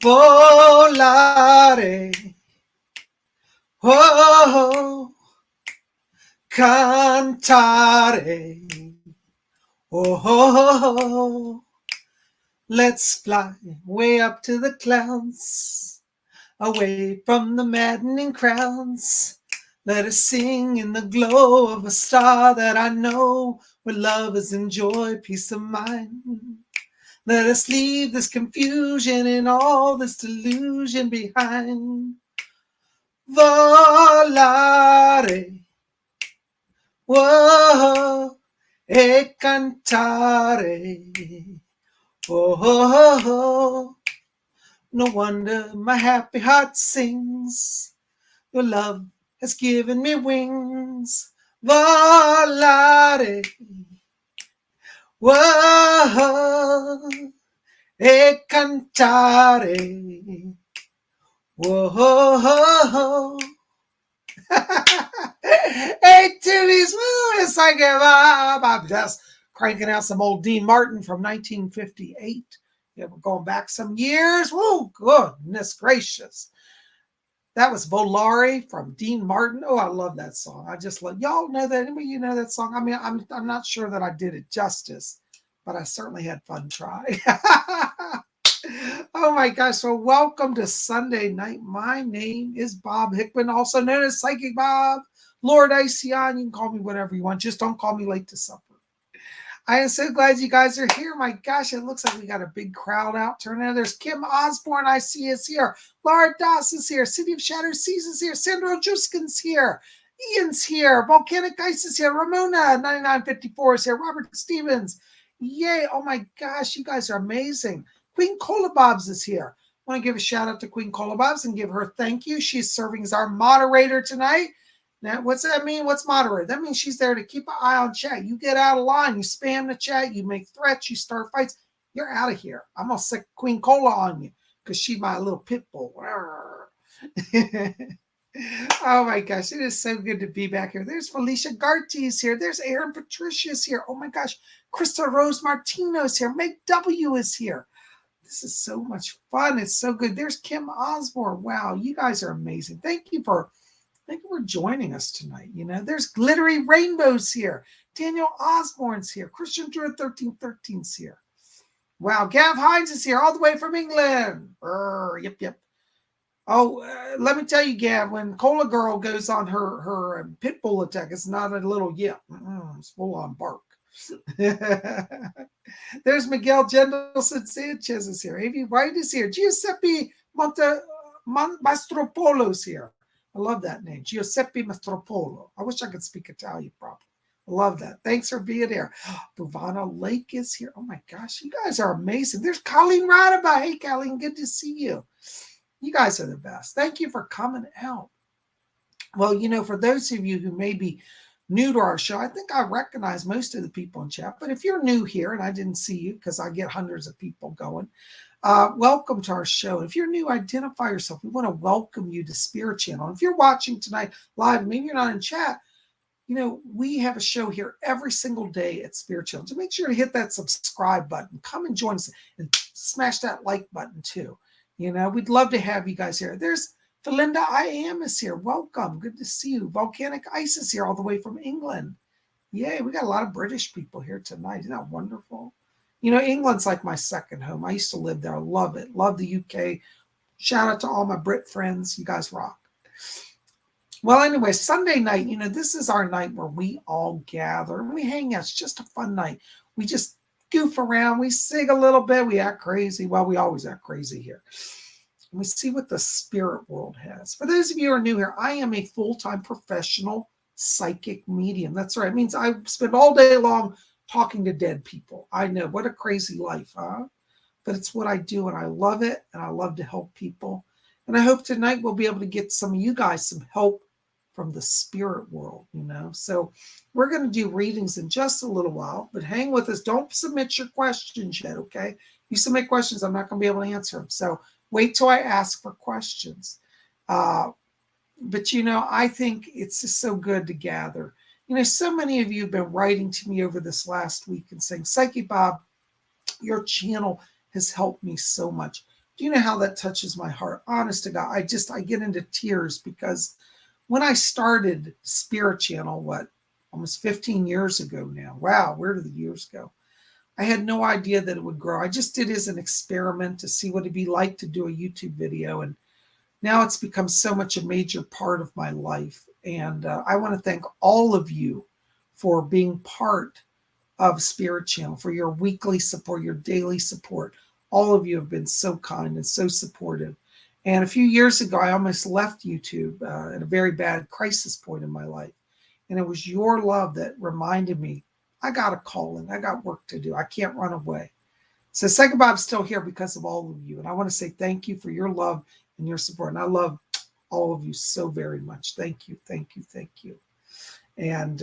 volare, oh, cantare, oh, let's fly way up to the clouds, away from the maddening crowds. Let us sing in the glow of a star that I know, where love is in joy, peace of mind. Let us leave this confusion and all this delusion behind. Volare, whoa, e cantare. Oh, oh, oh, no wonder my happy heart sings. Your love has given me wings. Volare, whoa, e cantare. Whoa. Hey, Timmy's woo, it's like I'm just cranking out some old Dean Martin from 1958. Yeah, we're going back some years. Woo, goodness gracious. That was Volare from Dean Martin. Oh, I love that song. I just love, y'all know that. Anybody you know that song? I mean, I'm not sure that I did it justice, but I certainly had fun trying. Oh my gosh. Well, welcome to Sunday night. My name is Bob Hickman, also known as Psychic Bob, Lord Icion. You can call me whatever you want. Just don't call me late to supper. I am so glad you guys are here. My gosh, it looks like we got a big crowd out turning out. There's Kim Osborne, I see, is here. Laura Doss is here. City of Shadows Seas is here. Sandra Juskin's here. Ian's here. Volcanic Ice is here. Ramona 9954 is here. Robert Stevens. Yay. Oh my gosh, you guys are amazing. Queen Cola Bobs is here. I want to give a shout out to Queen Cola Bobs and give her thank you. She's serving as our moderator tonight. Now, what's that mean? What's moderator? That means she's there to keep an eye on chat. You get out of line, you spam the chat, you make threats, you start fights, you're out of here. I'm going to sick Queen Cola on you because she's my little pit bull. Oh my gosh, it is so good to be back here. There's Felicia Gartes here. There's Aaron Patricia's here. Oh my gosh, Krista Rose Martino's here. Meg W is here. This is so much fun. It's so good. There's Kim Osborne. Wow, you guys are amazing. Thank you for joining us tonight. You know, there's Glittery Rainbows here. Daniel Osborne's here. Christian Druid 1313's here. Wow, Gav Hines is here all the way from England. Yep. Oh, let me tell you, Gav, when Cola Girl goes on her pit bull attack, it's not a little yip. It's full on bark. There's Miguel Jendelson Sanchez is here. A.V. White is here. Giuseppe Mastropolo's here. I love that name, Giuseppe Mastropolo. I wish I could speak Italian properly. I love that. Thanks for being here. Buvano Lake is here. Oh my gosh, you guys are amazing. There's Colleen Radaba. Hey, Colleen, good to see you. You guys are the best. Thank you for coming out. Well, you know, for those of you who may be new to our show, I think I recognize most of the people in chat. But if you're new here and I didn't see you because I get hundreds of people going, welcome to our show. If you're new, identify yourself. We want to welcome you to Spirit Channel. If you're watching tonight live, maybe you're not in chat, you know, we have a show here every single day at Spirit Channel. So make sure to hit that subscribe button. Come and join us and smash that like button too. You know, we'd love to have you guys here. There's Felinda I Am is here. Welcome. Good to see you. Volcanic Ice is here all the way from England. Yay, we got a lot of British people here tonight. Isn't that wonderful? You know, England's like my second home. I used to live there. I love it. Love the UK. Shout out to all my Brit friends. You guys rock. Well, anyway, Sunday night, you know, this is our night where we all gather and we hang out. It's just a fun night. We just goof around. We sing a little bit. We act crazy. Well, we always act crazy here. And we see what the spirit world has. For those of you who are new here, I am a full-time professional psychic medium. That's right. It means I spend all day long talking to dead people. I know, what a crazy life, huh? But it's what I do, and I love it, and I love to help people. And I hope tonight we'll be able to get some of you guys some help from the spirit world, you know. So we're going to do readings in just a little while, but hang with us. Don't submit your questions yet, okay? You submit questions, I'm not going to be able to answer them. So wait till I ask for questions. But, you know, I think it's just so good to gather. You know, so many of you have been writing to me over this last week and saying, Psychic Bob, your channel has helped me so much. Do you know how that touches my heart? Honest to God, I get into tears because when I started Spirit Channel, almost 15 years ago now. Wow, where did the years go? I had no idea that it would grow. I just did it as an experiment to see what it'd be like to do a YouTube video. And now it's become so much a major part of my life. And I want to thank all of you for being part of Spirit Channel, for your weekly support, your daily support. All of you have been so kind and so supportive. And a few years ago, I almost left YouTube at a very bad crisis point in my life. And it was your love that reminded me, I got a calling, I got work to do, I can't run away. So Psychic Bob's still here because of all of you. And I want to say thank you for your love and your support. And I love all of you so very much. Thank you, thank you, thank you. And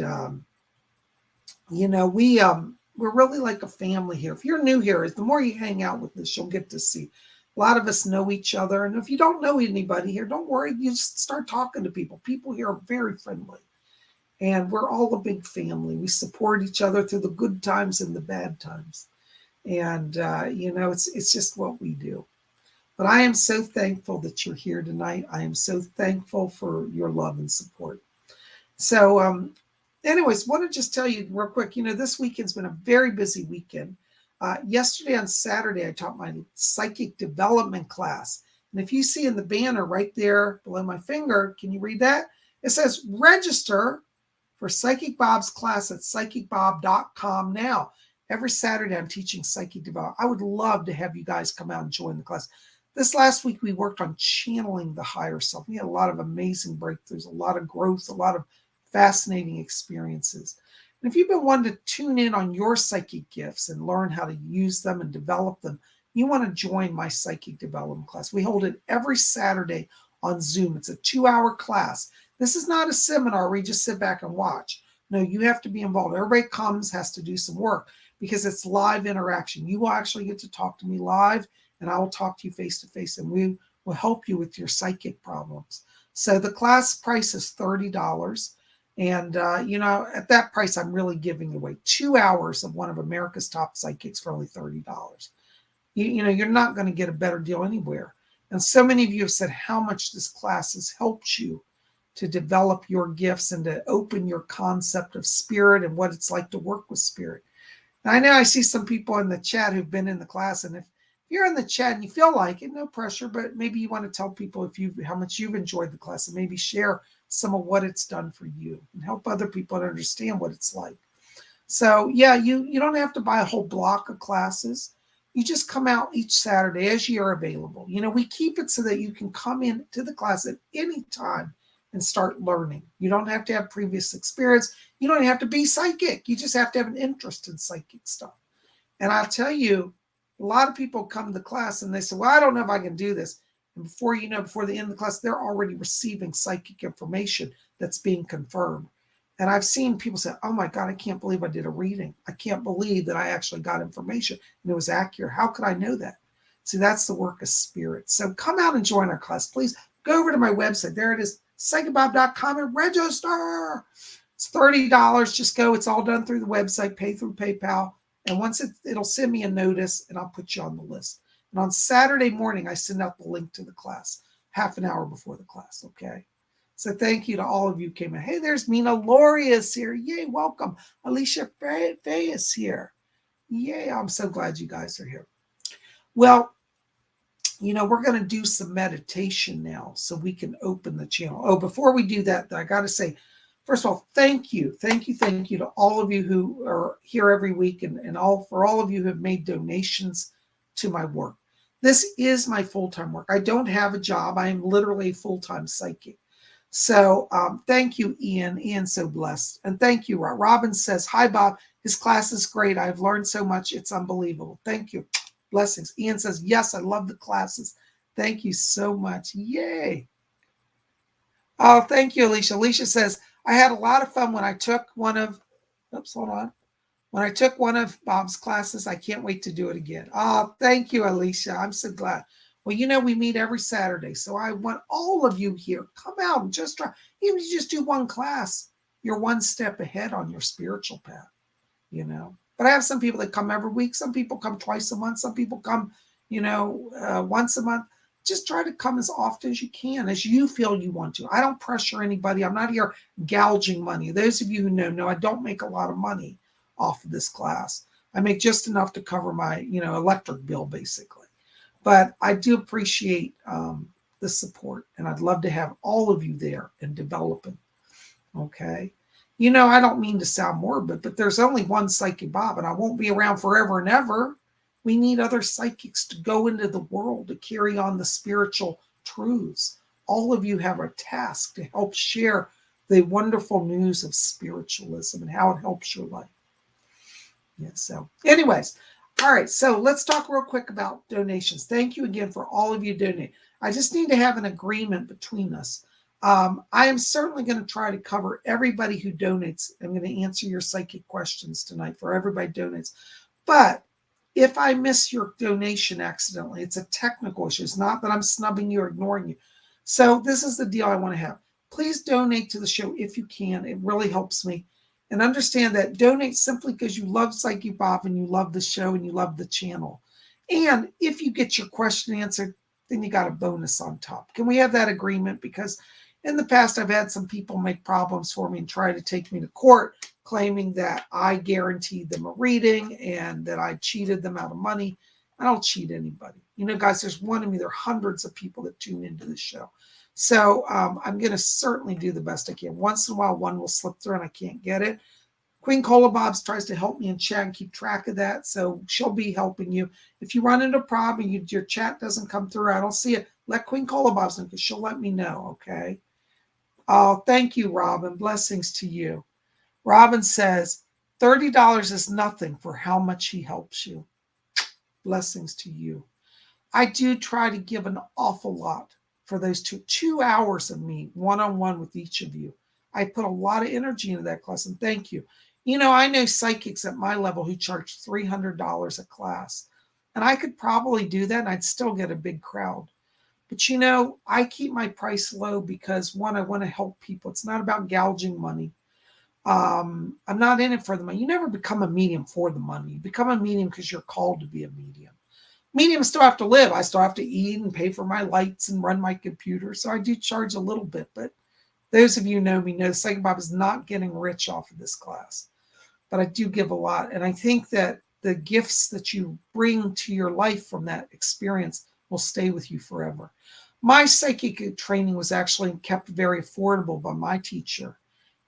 we're really like a family here. If you're new here, the more you hang out with us, you'll get to see. A lot of us know each other. And if you don't know anybody here, don't worry. You just start talking to people. People here are very friendly. And we're all a big family. We support each other through the good times and the bad times. And, it's just what we do. But I am so thankful that you're here tonight. I am so thankful for your love and support. So, anyways, want to just tell you real quick, this weekend's been a very busy weekend. Yesterday on Saturday, I taught my psychic development class. And if you see in the banner right there below my finger, can you read that? It says register for Psychic Bob's class at PsychicBob.com now. Every Saturday, I'm teaching psychic development. I would love to have you guys come out and join the class. This last week, we worked on channeling the higher self. We had a lot of amazing breakthroughs, a lot of growth, a lot of fascinating experiences. And if you've been wanting to tune in on your psychic gifts and learn how to use them and develop them, you want to join my psychic development class. We hold it every Saturday on Zoom. It's a 2-hour class. This is not a seminar where you just sit back and watch. No, you have to be involved. Everybody comes, has to do some work because it's live interaction. You will actually get to talk to me live, and I will talk to you face to face, and we will help you with your psychic problems. So the class price is $30. And, at that price, I'm really giving away 2 hours of one of America's top psychics for only $30. You're not going to get a better deal anywhere. And so many of you have said how much this class has helped you to develop your gifts and to open your concept of spirit and what it's like to work with spirit. Now, I know I see some people in the chat who've been in the class, and if you're in the chat and you feel like it, no pressure, but maybe you want to tell people how much you've enjoyed the class and maybe share some of what it's done for you and help other people to understand what it's like. So yeah, you don't have to buy a whole block of classes. You just come out each Saturday as you're available. We keep it so that you can come in to the class at any time and start learning. You don't have to have previous experience. You don't have to be psychic. You just have to have an interest in psychic stuff. And I'll tell you, a lot of people come to the class and they say, well, I don't know if I can do this. And before the end of the class, they're already receiving psychic information that's being confirmed. And I've seen people say, oh my God, I can't believe I did a reading. I can't believe that I actually got information and it was accurate. How could I know that? See, that's the work of spirit. So come out and join our class. Please go over to my website. There it is, PsychicBob.com, and register. It's $30. Just go. It's all done through the website, pay through PayPal. And once it'll send me a notice and I'll put you on the list. And on Saturday morning, I send out the link to the class half an hour before the class, okay? So thank you to all of you who came in. Hey, there's Mina Loria's here. Yay, welcome. Alicia Faye is here. Yay, I'm so glad you guys are here. Well, we're going to do some meditation now so we can open the channel. Oh, before we do that, I got to say, first of all, thank you to all of you who are here every week and for all of you who have made donations to my work. This is my full-time work. I don't have a job. I am literally a full-time psychic. So thank you, Ian. Ian's so blessed. And thank you. Robin says, hi, Bob. His class is great. I've learned so much. It's unbelievable. Thank you. Blessings. Ian says, yes, I love the classes. Thank you so much. Yay. Oh, thank you, Alicia. Alicia says, I had a lot of fun when I took one of Bob's classes. I can't wait to do it again. Oh, thank you, Alicia. I'm so glad. Well, we meet every Saturday. So I want all of you here. Come out and just try. Even if you just do one class, you're one step ahead on your spiritual path, But I have some people that come every week. Some people come twice a month. Some people come, once a month. Just try to come as often as you can, as you feel you want to. I don't pressure anybody. I'm not here gouging money. Those of you who know, I don't make a lot of money off of this class. I make just enough to cover my, electric bill, basically. But I do appreciate the support, and I'd love to have all of you there and developing. Okay. I don't mean to sound morbid, but there's only one Psychic Bob, and I won't be around forever and ever. We need other psychics to go into the world to carry on the spiritual truths. All of you have a task to help share the wonderful news of spiritualism and how it helps your life. Yeah, so anyways, all right, so let's talk real quick about donations. Thank you again for all of you donating. I just need to have an agreement between us. I am certainly going to try to cover everybody who donates. I'm going to answer your psychic questions tonight for everybody donates. But if I miss your donation accidentally, it's a technical issue. It's not that I'm snubbing you or ignoring you. So this is the deal I want to have. Please donate to the show if you can. It really helps me. And understand that donate simply because you love Psychic Bob and you love the show and you love the channel. And if you get your question answered, then you got a bonus on top. Can we have that agreement? Because in the past, I've had some people make problems for me and try to take me to court, claiming that I guaranteed them a reading and that I cheated them out of money. I don't cheat anybody. Guys, there's one of me. There are hundreds of people that tune into the show. So I'm going to certainly do the best I can. Once in a while, one will slip through and I can't get it. Queen Cola Bobs tries to help me in chat and keep track of that. So she'll be helping you. If you run into a problem and your chat doesn't come through, I don't see it, let Queen Cola Bobs know because she'll let me know, okay? Oh, thank you, Robin. Blessings to you. Robin says, $30 is nothing for how much he helps you. Blessings to you. I do try to give an awful lot for those 2 hours of me one-on-one with each of you. I put a lot of energy into that class, and thank you. I know psychics at my level who charge $300 a class, and I could probably do that, and I'd still get a big crowd. But I keep my price low because, one, I want to help people. It's not about gouging money. I'm not in it for the money. You never become a medium for the money. You become a medium because you're called to be a medium. Mediums still have to live. I still have to eat and pay for my lights and run my computer. So I do charge a little bit. But those of you who know me know Psychic Bob is not getting rich off of this class. But I do give a lot. And I think that the gifts that you bring to your life from that experience will stay with you forever. My psychic training was actually kept very affordable by my teacher.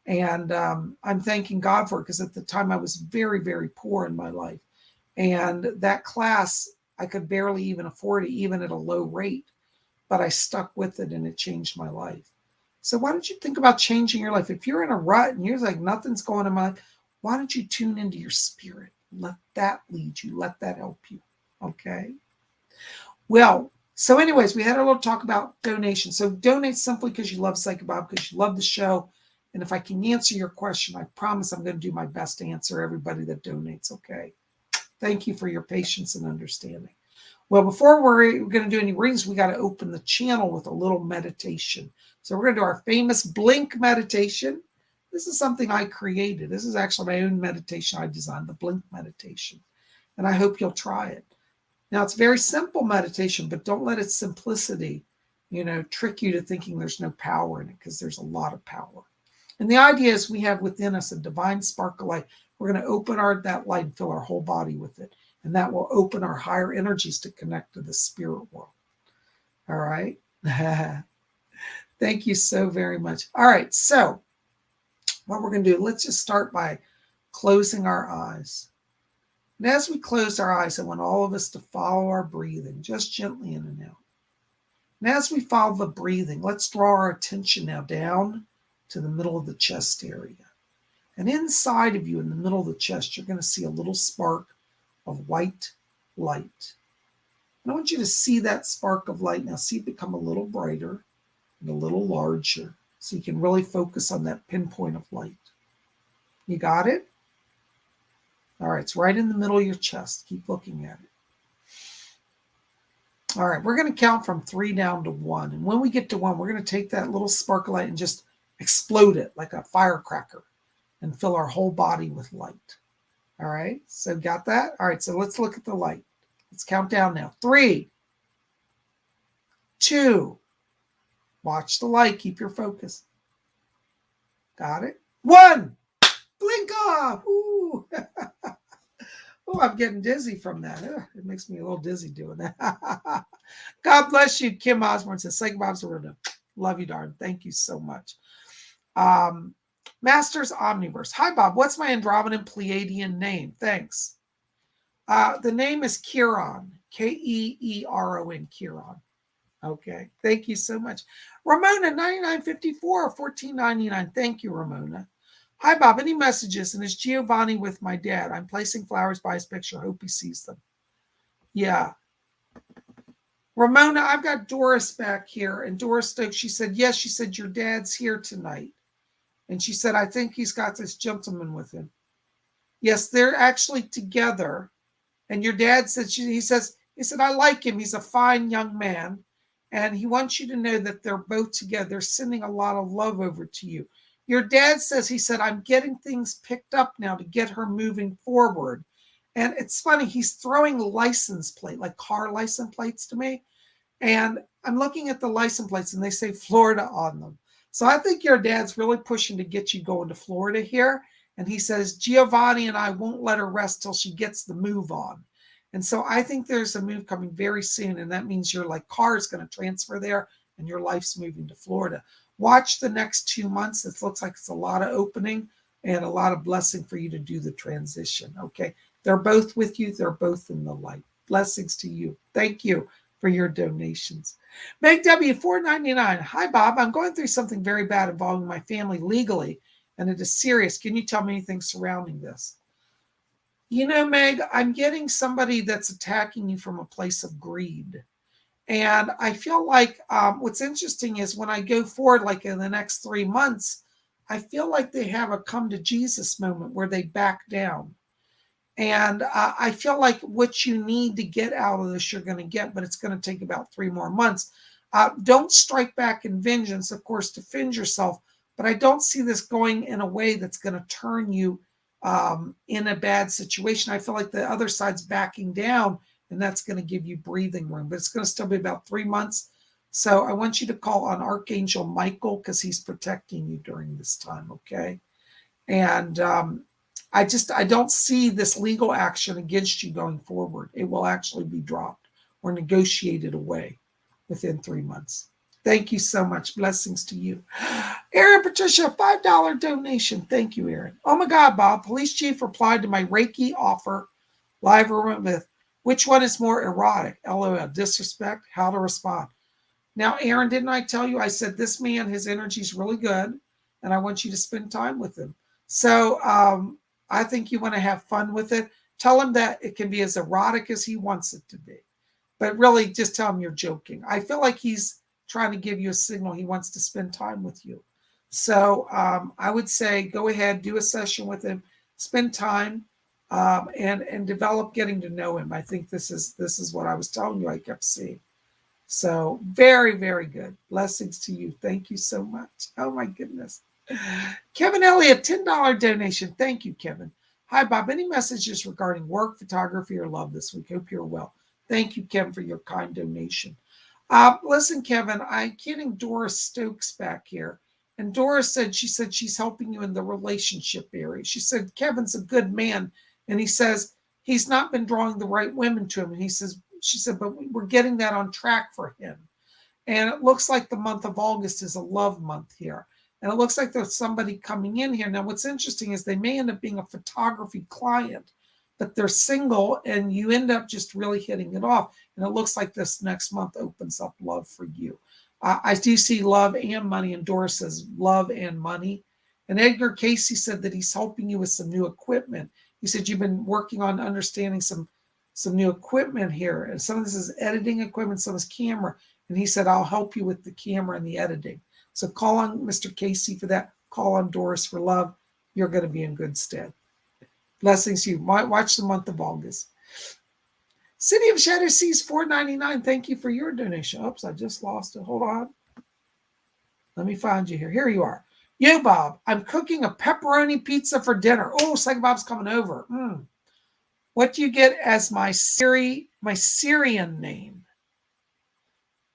And I'm thanking God for it because at the time I was very, very poor in my life. And that class, I could barely even afford it, even at a low rate. But I stuck with it and it changed my life. So why don't you think about changing your life? If you're in a rut and you're like, nothing's going in my life, why don't you tune into your spirit? Let that lead you. Let that help you. Okay? Well, so anyways, we had a little talk about donations. So donate simply because you love Psychic Bob, because you love the show. And if I can answer your question, I promise I'm going to do my best to answer everybody that donates, okay? Thank you for your patience and understanding. Well, before we're going to do any readings, we got to open the channel with a little meditation. So we're going to do our famous blink meditation. This is something I created. This is actually my own meditation I designed, the blink meditation. And I hope you'll try it. Now, it's a very simple meditation, but don't let its simplicity, trick you to thinking there's no power in it, because there's a lot of power. And the idea is we have within us a divine spark of light. We're going to open that light and fill our whole body with it. And that will open our higher energies to connect to the spirit world. All right. Thank you so very much. All right. So what we're going to do, let's just start by closing our eyes. And as we close our eyes, I want all of us to follow our breathing, just gently in and out. And as we follow the breathing, let's draw our attention now down to the middle of the chest area. And inside of you, in the middle of the chest, you're going to see a little spark of white light. And I want you to see that spark of light now. See it become a little brighter and a little larger, so you can really focus on that pinpoint of light. You got it? All right, it's right in the middle of your chest. Keep looking at it. All right, we're going to count from 3 down to 1. And when we get to 1, we're going to take that little spark of light and just explode it like a firecracker and fill our whole body with light. All right, so got that? All right, so let's look at the light. Let's count down now. 3, 2, watch the light. Keep your focus. Got it? 1, blink off. Ooh. Oh, I'm getting dizzy from that. Ugh, it makes me a little dizzy doing that. God bless you. Kim Osborne says, Psychic Bob's Aruna. Love you, darn. Thank you so much. Masters Omniverse. Hi, Bob. What's my Andromedan Pleiadian name? Thanks. The name is Chiron. Keeron. Chiron. Okay. Thank you so much. Ramona, 9954, 1499. Thank you, Ramona. Hi, Bob. Any messages? And it's Giovanni with my dad. I'm placing flowers by his picture. Hope he sees them. Yeah. Ramona, I've got Doris back here. And Doris Stokes, she said, yes, she said, your dad's here tonight. And she said, I think he's got this gentleman with him. Yes, they're actually together. And your dad said, he said, I like him. He's a fine young man. And he wants you to know that they're both together. They're sending a lot of love over to you. Your dad says, he said, I'm getting things picked up now to get her moving forward. And it's funny, he's throwing license plate, like car license plates to me. And I'm looking at the license plates and they say Florida on them. So I think your dad's really pushing to get you going to Florida here. And he says, Giovanni and I won't let her rest till she gets the move on. And so I think there's a move coming very soon. And that means your car is going to transfer there and your life's moving to Florida. Watch the next 2 months. It looks like it's a lot of opening and a lot of blessing for you to do the transition. Okay. They're both with you. They're both in the light. Blessings to you. Thank you for your donations. Meg W, $4.99. Hi, Bob. I'm going through something very bad involving my family legally, and it is serious. Can you tell me anything surrounding this? You know, Meg, I'm getting somebody that's attacking you from a place of greed. And I feel like what's interesting is when I go forward, like in the next 3 months, I feel like they have a come to Jesus moment where they back down. And I feel like what you need to get out of this, you're going to get, but it's going to take about 3 more months. Don't strike back in vengeance, of course, defend yourself. But I don't see this going in a way that's going to turn you in a bad situation. I feel like the other side's backing down, and that's going to give you breathing room. But it's going to still be about 3 months. So I want you to call on Archangel Michael because he's protecting you during this time, okay? And I don't see this legal action against you going forward. It will actually be dropped or negotiated away within 3 months. Thank you so much. Blessings to you. Aaron Patricia, $5 donation. Thank you, Aaron. Oh my God, Bob. Police chief replied to my Reiki offer. Live room with which one is more erotic? LOL. Disrespect. How to respond. Now, Aaron, didn't I tell you? I said this man, his energy is really good, and I want you to spend time with him. So I think you want to have fun with it. Tell him that it can be as erotic as he wants it to be. But really, just tell him you're joking. I feel like he's trying to give you a signal he wants to spend time with you. So I would say go ahead, do a session with him, spend time, and develop getting to know him. I think this is what I was telling you I kept seeing. So very, very good. Blessings to you. Thank you so much. Oh, my goodness. Kevin Elliott, $10 donation. Thank you, Kevin. Hi, Bob. Any messages regarding work, photography, or love this week? Hope you're well. Thank you, Kevin, for your kind donation. Listen, Kevin, I'm getting Doris Stokes back here. And Doris said she's helping you in the relationship area. She said Kevin's a good man. And he says he's not been drawing the right women to him. And she said, but we're getting that on track for him. And it looks like the month of August is a love month here. And it looks like there's somebody coming in here. Now, what's interesting is they may end up being a photography client, but they're single and you end up just really hitting it off. And it looks like this next month opens up love for you. I do see love and money, and Doris says love and money. And Edgar Casey said that he's helping you with some new equipment. He said you've been working on understanding some new equipment here. And some of this is editing equipment, some is camera. And he said, I'll help you with the camera and the editing. So call on Mr. Casey for that. Call on Doris for love. You're going to be in good stead. Blessings to you. Watch the month of August. City of Shadow Seas, $4.99. Thank you for your donation. Oops, I just lost it. Hold on. Let me find you here. Here you are. Yo, Bob, I'm cooking a pepperoni pizza for dinner. Oh, Psychic Bob's coming over. What do you get as my Siri my Syrian name.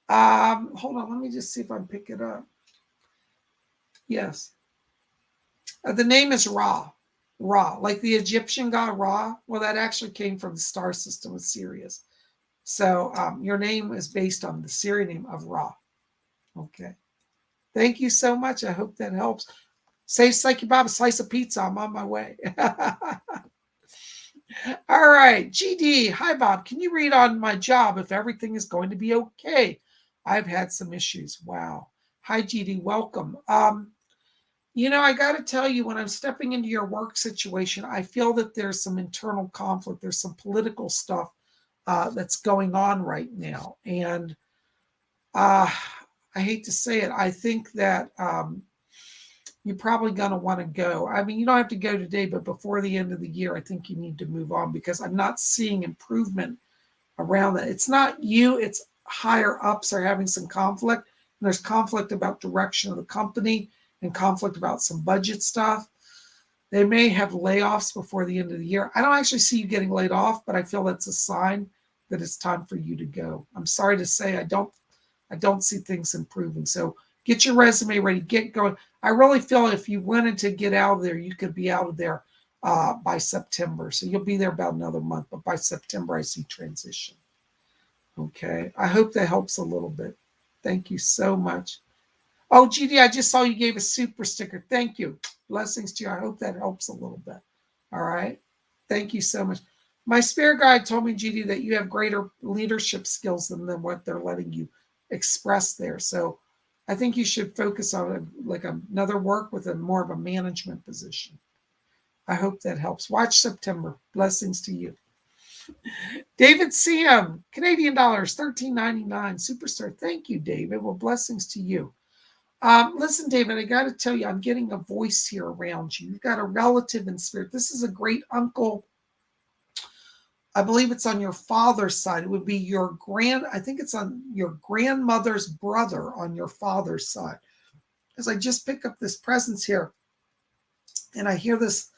Hold on, let me just see if I can pick it up. Yes. The name is Ra. Ra, like the Egyptian god Ra. Well, that actually came from the star system of Sirius. So your name is based on the Syrian name of Ra. Okay. Thank you so much. I hope that helps. Save Psychic Bob a slice of pizza. I'm on my way. All right. GD. Hi, Bob. Can you read on my job if everything is going to be okay? I've had some issues. Wow. Hi, GD. Welcome. I got to tell you, when I'm stepping into your work situation, I feel that there's some internal conflict. There's some political stuff that's going on right now. And I hate to say it, I think that you're probably going to want to go. I mean, you don't have to go today, but before the end of the year, I think you need to move on because I'm not seeing improvement around that. It's not you, it's higher ups are having some conflict. And there's conflict about direction of the company and conflict about some budget stuff. They may have layoffs before the end of the year. I don't actually see you getting laid off, but I feel that's a sign that it's time for you to go. I'm sorry to say I don't see things improving. So get your resume ready, get going. I really feel if you wanted to get out of there, you could be out of there by September. So you'll be there about another month, but by September, I see transition. Okay. I hope that helps a little bit. Thank you so much. Oh, GD, I just saw you gave a super sticker. Thank you. Blessings to you. I hope that helps a little bit. All right. Thank you so much. My spirit guide told me, GD, that you have greater leadership skills than what they're letting you express there. So I think you should focus on like another work with a more of a management position. I hope that helps. Watch September. Blessings to you. David CM, Canadian dollars, $13.99, superstar. Thank you, David. Well, blessings to you. Listen, David, I got to tell you, I'm getting a voice here around you. You've got a relative in spirit. This is a great uncle. I believe it's on your father's side. It would be I think it's on your grandmother's brother on your father's side. As I just pick up this presence here, and I hear this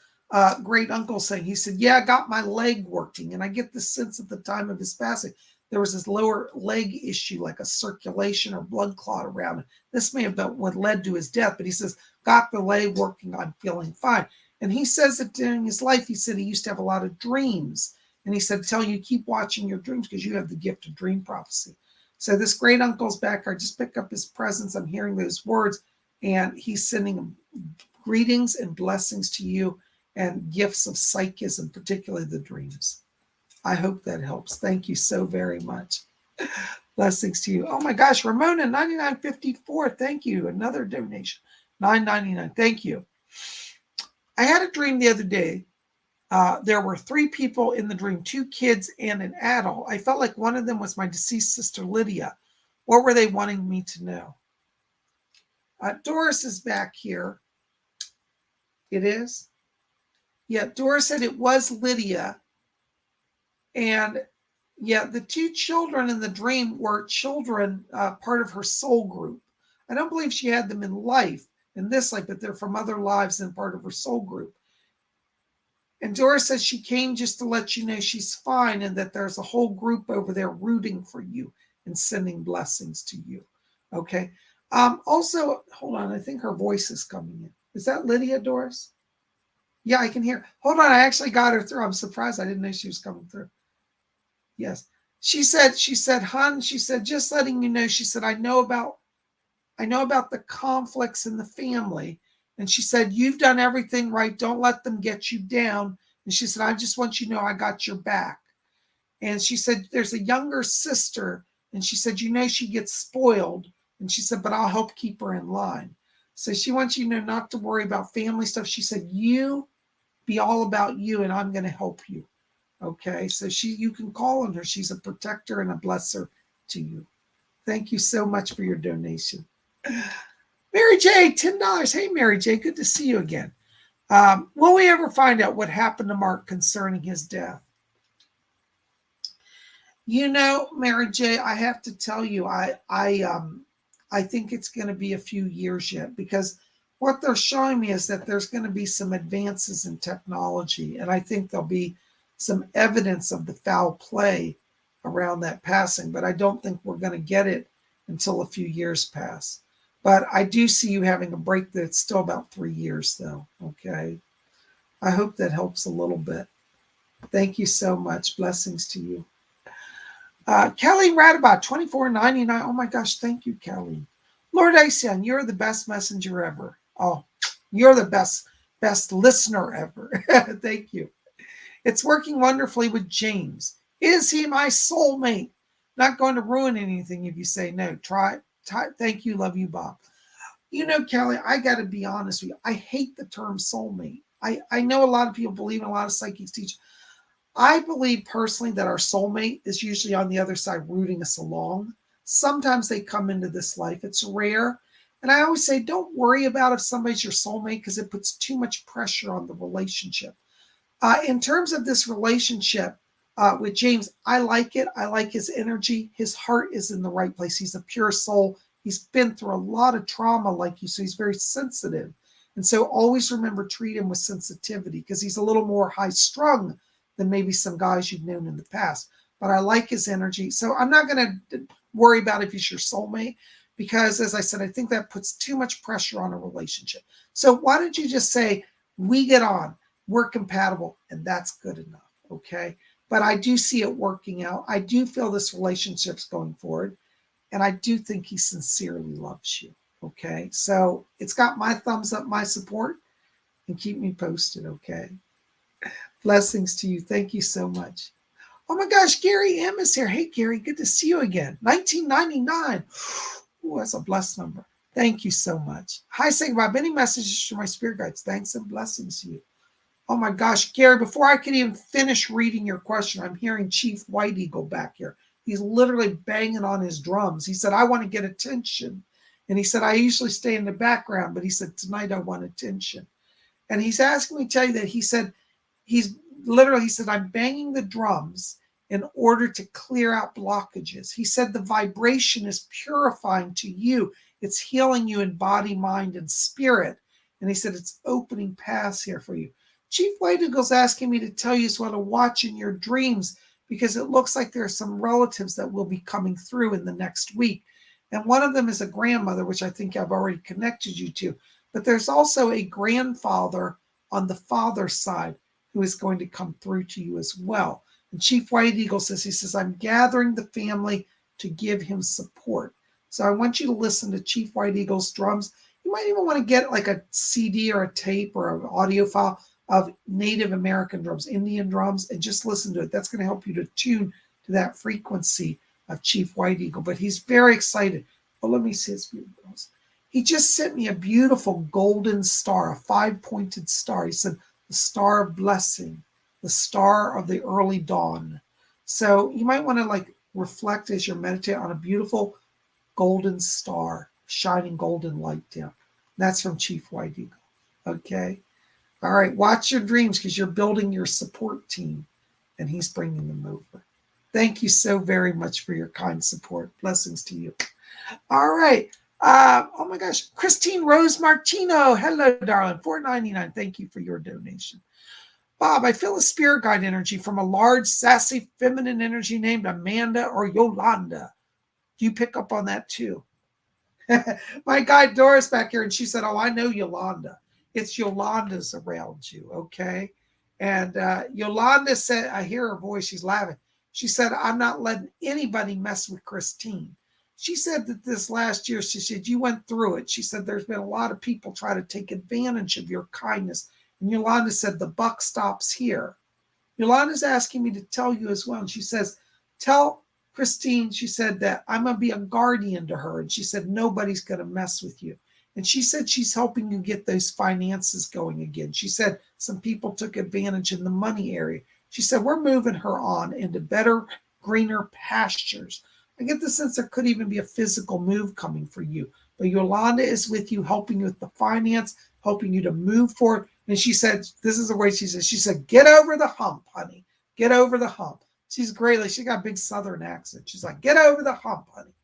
great uncle saying, he said, yeah, I got my leg working. And I get the sense at the time of his passing, there was this lower leg issue, like a circulation or blood clot around it. This may have been what led to his death, but he says, got the leg working, I'm feeling fine. And he says that during his life, he said he used to have a lot of dreams. And he said, tell you, keep watching your dreams because you have the gift of dream prophecy. So this great uncle's back. I just pick up his presence. I'm hearing those words, and he's sending greetings and blessings to you and gifts of psychism, particularly the dreams. I hope that helps. Thank you so very much. Blessings to you. Oh my gosh, Ramona, $99.54. Thank you. Another donation. $9.99. Thank you. I had a dream the other day. There were 3 people in the dream, 2 kids and an adult. I felt like one of them was my deceased sister, Lydia. What were they wanting me to know? Doris is back here. It is? Yeah, Doris said it was Lydia. And yeah, the 2 children in the dream were children, part of her soul group. I don't believe she had them in life, in this life, but they're from other lives and part of her soul group. And Doris says she came just to let you know she's fine and that there's a whole group over there rooting for you and sending blessings to you. Okay. Also, hold on. I think her voice is coming in. Is that Lydia, Doris? Yeah, I can hear. Hold on. I actually got her through. I'm surprised. I didn't know she was coming through. Yes. She said, hun, she said, just letting you know, she said, I know about the conflicts in the family. And she said, you've done everything right. Don't let them get you down. And she said, I just want you to know I got your back. And she said, there's a younger sister. And she said, she gets spoiled. And she said, but I'll help keep her in line. So she wants you to know not to worry about family stuff. She said, you be all about you and I'm going to help you. Okay. So you can call on her. She's a protector and a blesser to you. Thank you so much for your donation. Mary J, $10. Hey, Mary J, good to see you again. Will we ever find out what happened to Mark concerning his death? Mary J, I have to tell you, I think it's going to be a few years yet because what they're showing me is that there's going to be some advances in technology, and I think there'll be some evidence of the foul play around that passing, but I don't think we're going to get it until a few years pass. But I do see you having a break that's still about 3 years, though. Okay. I hope that helps a little bit. Thank you so much. Blessings to you. Kelly Radabout, $24.99. Oh my gosh, thank you, Kelly. Lord Asean, you're the best messenger ever. Oh, you're the best listener ever. Thank you. It's working wonderfully with James. Is he my soulmate? Not going to ruin anything if you say no. Try. Thank you. Love you, Bob. You know, Kelly, I got to be honest with you. I hate the term soulmate. I know a lot of people believe in a lot of psychics teach. I believe personally that our soulmate is usually on the other side rooting us along. Sometimes they come into this life. It's rare. And I always say, don't worry about if somebody's your soulmate because it puts too much pressure on the relationship. In terms of this relationship with James, I like it. I like his energy. His heart is in the right place. He's a pure soul. He's been through a lot of trauma like you, so he's very sensitive. And so always remember, treat him with sensitivity because he's a little more high strung than maybe some guys you've known in the past. But I like his energy. So I'm not going to worry about if he's your soulmate because, as I said, I think that puts too much pressure on a relationship. So why don't you just say, we get on, we're compatible, and that's good enough, okay? But I do see it working out. I do feel this relationship's going forward, and I do think he sincerely loves you, okay? So it's got my thumbs up, my support, and keep me posted, okay? Blessings to you. Thank you so much. Oh my gosh, Gary M is here. Hey, Gary, good to see you again. 1999. Oh, that's a blessed number. Thank you so much. Hi, say Bob. Any messages to my spirit guides? Thanks and blessings to you. Oh my gosh, Gary, before I could even finish reading your question, I'm hearing Chief White Eagle back here. He's literally banging on his drums. He said, I want to get attention. And he said, I usually stay in the background, but he said, tonight I want attention. And he's asking me to tell you that he said, he said, I'm banging the drums in order to clear out blockages. He said, the vibration is purifying to you. It's healing you in body, mind, and spirit. And he said, it's opening paths here for you. Chief White Eagle's asking me to tell you as well to watch in your dreams because it looks like there are some relatives that will be coming through in the next week. And one of them is a grandmother, which I think I've already connected you to. But there's also a grandfather on the father's side who is going to come through to you as well. And Chief White Eagle says, I'm gathering the family to give him support. So I want you to listen to Chief White Eagle's drums. You might even want to get like a CD or a tape or an audio file of Native American drums, Indian drums, and just listen to it. That's going to help you to tune to that frequency of Chief White Eagle. But he's very excited. Well, let me see his beautiful. He just sent me a beautiful golden star, a 5-pointed star. He said, the star of blessing, the star of the early dawn. So you might want to like reflect as you meditate on a beautiful golden star, shining golden light down. That's from Chief White Eagle. Okay. All right. Watch your dreams because you're building your support team and he's bringing them over. Thank you so very much for your kind support. Blessings to you. All right. Oh my gosh. Christine Rose Martino. Hello, darling. $4.99. Thank you for your donation. Bob, I feel a spirit guide energy from a large, sassy, feminine energy named Amanda or Yolanda. Do you pick up on that too? My guide Doris back here, and she said, oh, I know Yolanda. It's Yolanda's around you, okay? And Yolanda said, I hear her voice, she's laughing. She said, I'm not letting anybody mess with Christine. She said that this last year, she said, you went through it. She said, there's been a lot of people try to take advantage of your kindness. And Yolanda said, the buck stops here. Yolanda's asking me to tell you as well. And she says, tell Christine, she said that I'm going to be a guardian to her. And she said, nobody's going to mess with you. And she said she's helping you get those finances going again. She said some people took advantage in the money area. She said, we're moving her on into better, greener pastures. I get the sense there could even be a physical move coming for you. But Yolanda is with you, helping you with the finance, helping you to move forward. And she said, this is the way she said, get over the hump, honey. Get over the hump. She's great. Like she got a big Southern accent. She's like, get over the hump, honey.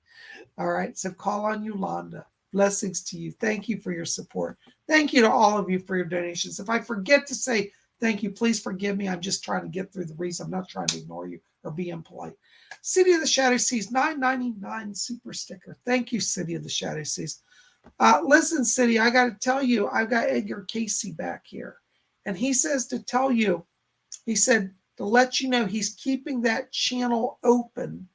All right. So call on Yolanda. Blessings to you. Thank you for your support. Thank you to all of you for your donations. If I forget to say thank you, please forgive me. I'm just trying to get through the reason. I'm not trying to ignore you or be impolite. City of the Shadow Seas, $9.99 super sticker. Thank you, City of the Shadow Seas. Listen, City, I got to tell you, I've got Edgar Casey back here. And he says to tell you, he said to let you know he's keeping that channel open.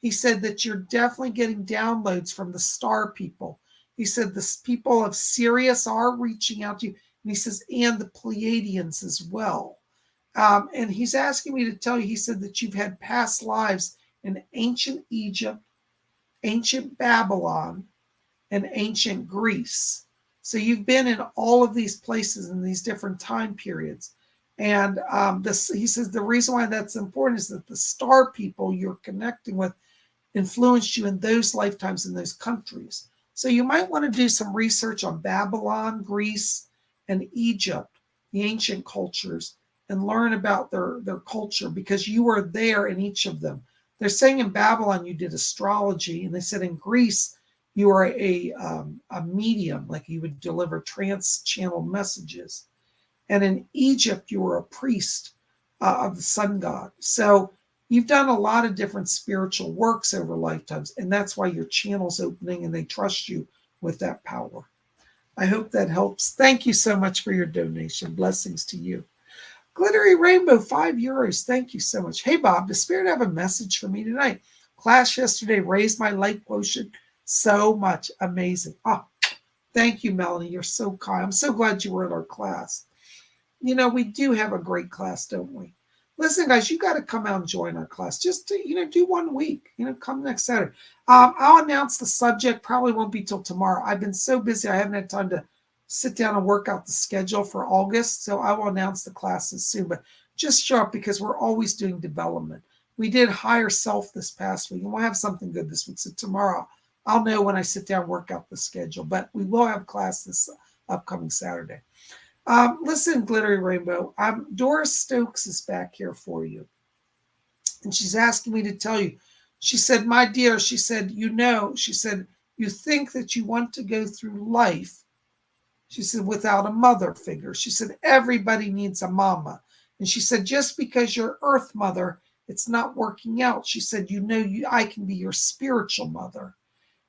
He said that you're definitely getting downloads from the star people. He said the people of Sirius are reaching out to you. And he says, and the Pleiadians as well. And he's asking me to tell you, he said that you've had past lives in ancient Egypt, ancient Babylon, and ancient Greece. So you've been in all of these places in these different time periods. And he says the reason why that's important is that the star people you're connecting with influenced you in those lifetimes in those countries. So you might want to do some research on Babylon, Greece, and Egypt, the ancient cultures, and learn about their culture because you were there in each of them. They're saying in Babylon you did astrology, and they said in Greece you were a medium, like you would deliver trans-channel messages. And in Egypt, you were a priest of the sun god. So you've done a lot of different spiritual works over lifetimes, and that's why your channel's opening and they trust you with that power. I hope that helps. Thank you so much for your donation. Blessings to you. Glittery Rainbow, €5. Thank you so much. Hey, Bob, does Spirit have a message for me tonight? Class yesterday raised my light quotient so much. Amazing. Oh, thank you, Melanie. You're so kind. I'm so glad you were at our class. You know, we do have a great class, don't we? Listen, guys, you got to come out and join our class. Just to, do 1 week. Come next Saturday. I'll announce the subject. Probably won't be till tomorrow. I've been so busy. I haven't had time to sit down and work out the schedule for August. So I will announce the classes soon. But just show up because we're always doing development. We did Higher Self this past week, and we'll have something good this week. So tomorrow, I'll know when I sit down and work out the schedule. But we will have class this upcoming Saturday. Listen, Glittery Rainbow, Doris Stokes is back here for you. And she's asking me to tell you. She said, my dear, she said, she said, you think that you want to go through life, she said, without a mother figure. She said, everybody needs a mama. And she said, just because you're Earth Mother, it's not working out. She said, I can be your spiritual mother.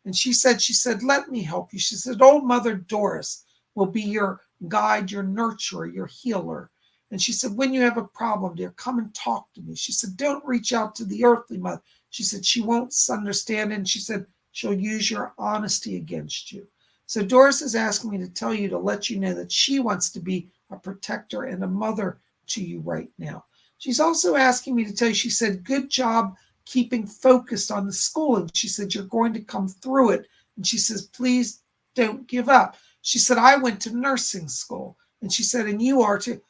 And she said, let me help you. She said, old Mother Doris will be your guide, your nurturer, your healer. And she said, when you have a problem, dear, come and talk to me. She said, don't reach out to the earthly mother. She said, she won't understand. And she said, she'll use your honesty against you. So Doris is asking me to tell you to let you know that she wants to be a protector and a mother to you right now. She's also asking me to tell you, she said, good job keeping focused on the schooling. She said, you're going to come through it. And she says, please don't give up. She said, I went to nursing school. And she said, and you are too.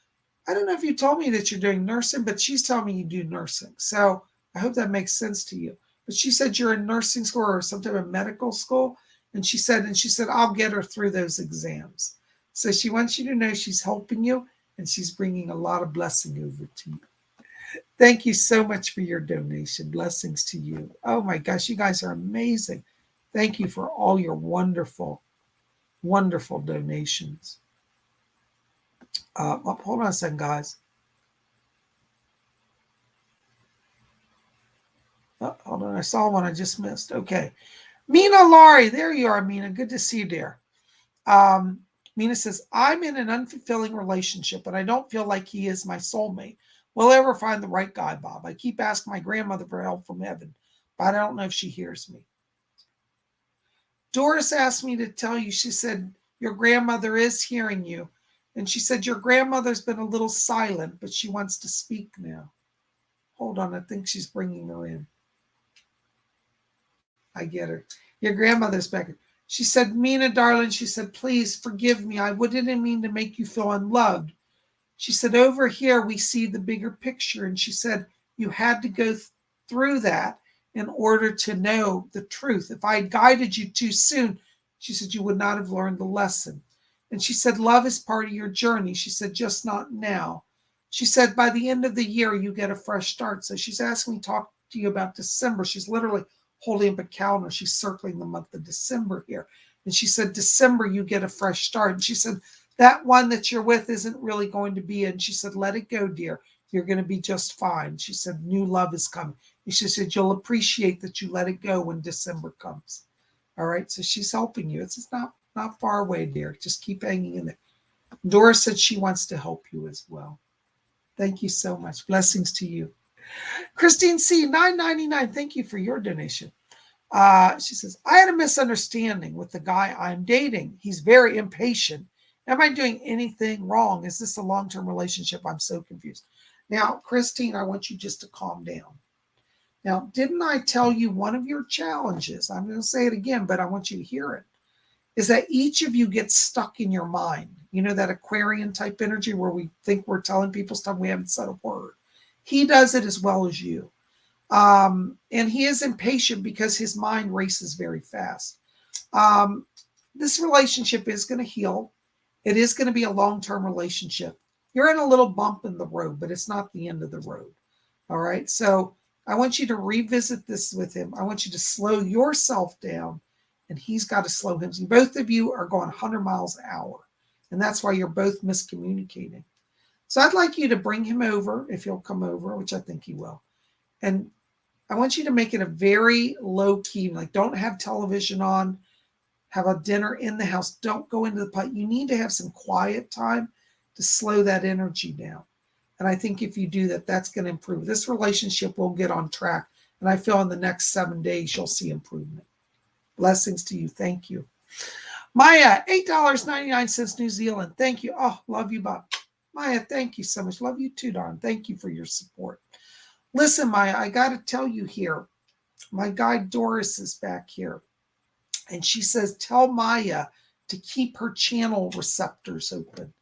I don't know if you told me that you're doing nursing, but she's telling me you do nursing. So I hope that makes sense to you. But she said you're in nursing school or some type of medical school. And she said, I'll get her through those exams. So she wants you to know she's helping you and she's bringing a lot of blessing over to you. Thank you so much for your donation. Blessings to you. Oh my gosh, you guys are amazing. Thank you for all your wonderful, wonderful donations. Hold on a second, guys. Hold on, I saw one I just missed. Okay. Mina Laurie, there you are, Mina. Good to see you, dear. Mina says, I'm in an unfulfilling relationship, and I don't feel like he is my soulmate. Will I ever find the right guy, Bob? I keep asking my grandmother for help from heaven, but I don't know if she hears me. Doris asked me to tell you, she said, your grandmother is hearing you. And she said, your grandmother's been a little silent, but she wants to speak now. Hold on, I think she's bringing her in. I get her. Your grandmother's back. She said, Mina, darling, she said, please forgive me. I didn't mean to make you feel unloved. She said, over here, we see the bigger picture. And she said, you had to go through that in order to know the truth. If I had guided you too soon, she said, you would not have learned the lesson. And she said, love is part of your journey. She said, just not now. She said, by the end of the year, you get a fresh start. So she's asking me to talk to you about December. She's literally holding up a calendar. She's circling the month of December here. And she said, December, you get a fresh start. And she said, that one that you're with isn't really going to be. And she said, let it go, dear. You're going to be just fine. She said, new love is coming. She said, you'll appreciate that you let it go when December comes. All right. So she's helping you. It's just not far away, dear. Just keep hanging in there. Doris said she wants to help you as well. Thank you so much. Blessings to you. Christine C, $9.99. Thank you for your donation. She says, I had a misunderstanding with the guy I'm dating. He's very impatient. Am I doing anything wrong? Is this a long-term relationship? I'm so confused. Now, Christine, I want you just to calm down. Now, didn't I tell you one of your challenges? I'm going to say it again, but I want you to hear it. Is that each of you gets stuck in your mind. You know, that Aquarian type energy where we think we're telling people stuff we haven't said a word. He does it as well as you. And he is impatient because his mind races very fast. This relationship is going to heal. It is going to be a long-term relationship. You're in a little bump in the road, but it's not the end of the road. All right. So I want you to revisit this with him. I want you to slow yourself down, and he's got to slow him. Both of you are going 100 miles an hour, and that's why you're both miscommunicating. So I'd like you to bring him over, if he'll come over, which I think he will. And I want you to make it a very low key, like don't have television on, have a dinner in the house. Don't go into the pot. You need to have some quiet time to slow that energy down. And I think if you do that, that's going to improve. This relationship will get on track. And I feel in the next 7 days, you'll see improvement. Blessings to you. Thank you. Maya, $8.99 New Zealand. Thank you. Oh, love you, Bob. Maya, thank you so much. Love you too, darn. Thank you for your support. Listen, Maya, I got to tell you here, my guide Doris is back here. And she says, tell Maya to keep her channel receptors open.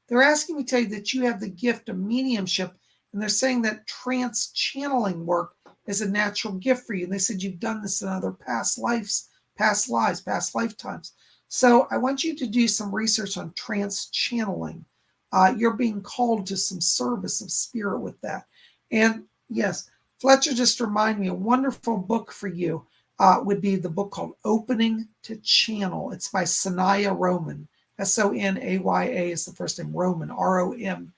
They're asking me to tell you that you have the gift of mediumship, and they're saying that trance channeling work is a natural gift for you. And they said you've done this in other past lives, past lives, past lifetimes. So I want you to do some research on trance channeling. You're being called to some service of spirit with that. And yes, Fletcher just reminded me, a wonderful book for you would be the book called Opening to Channel. It's by Sanaya Roman. Sonaya is the first name, Roman, Roman.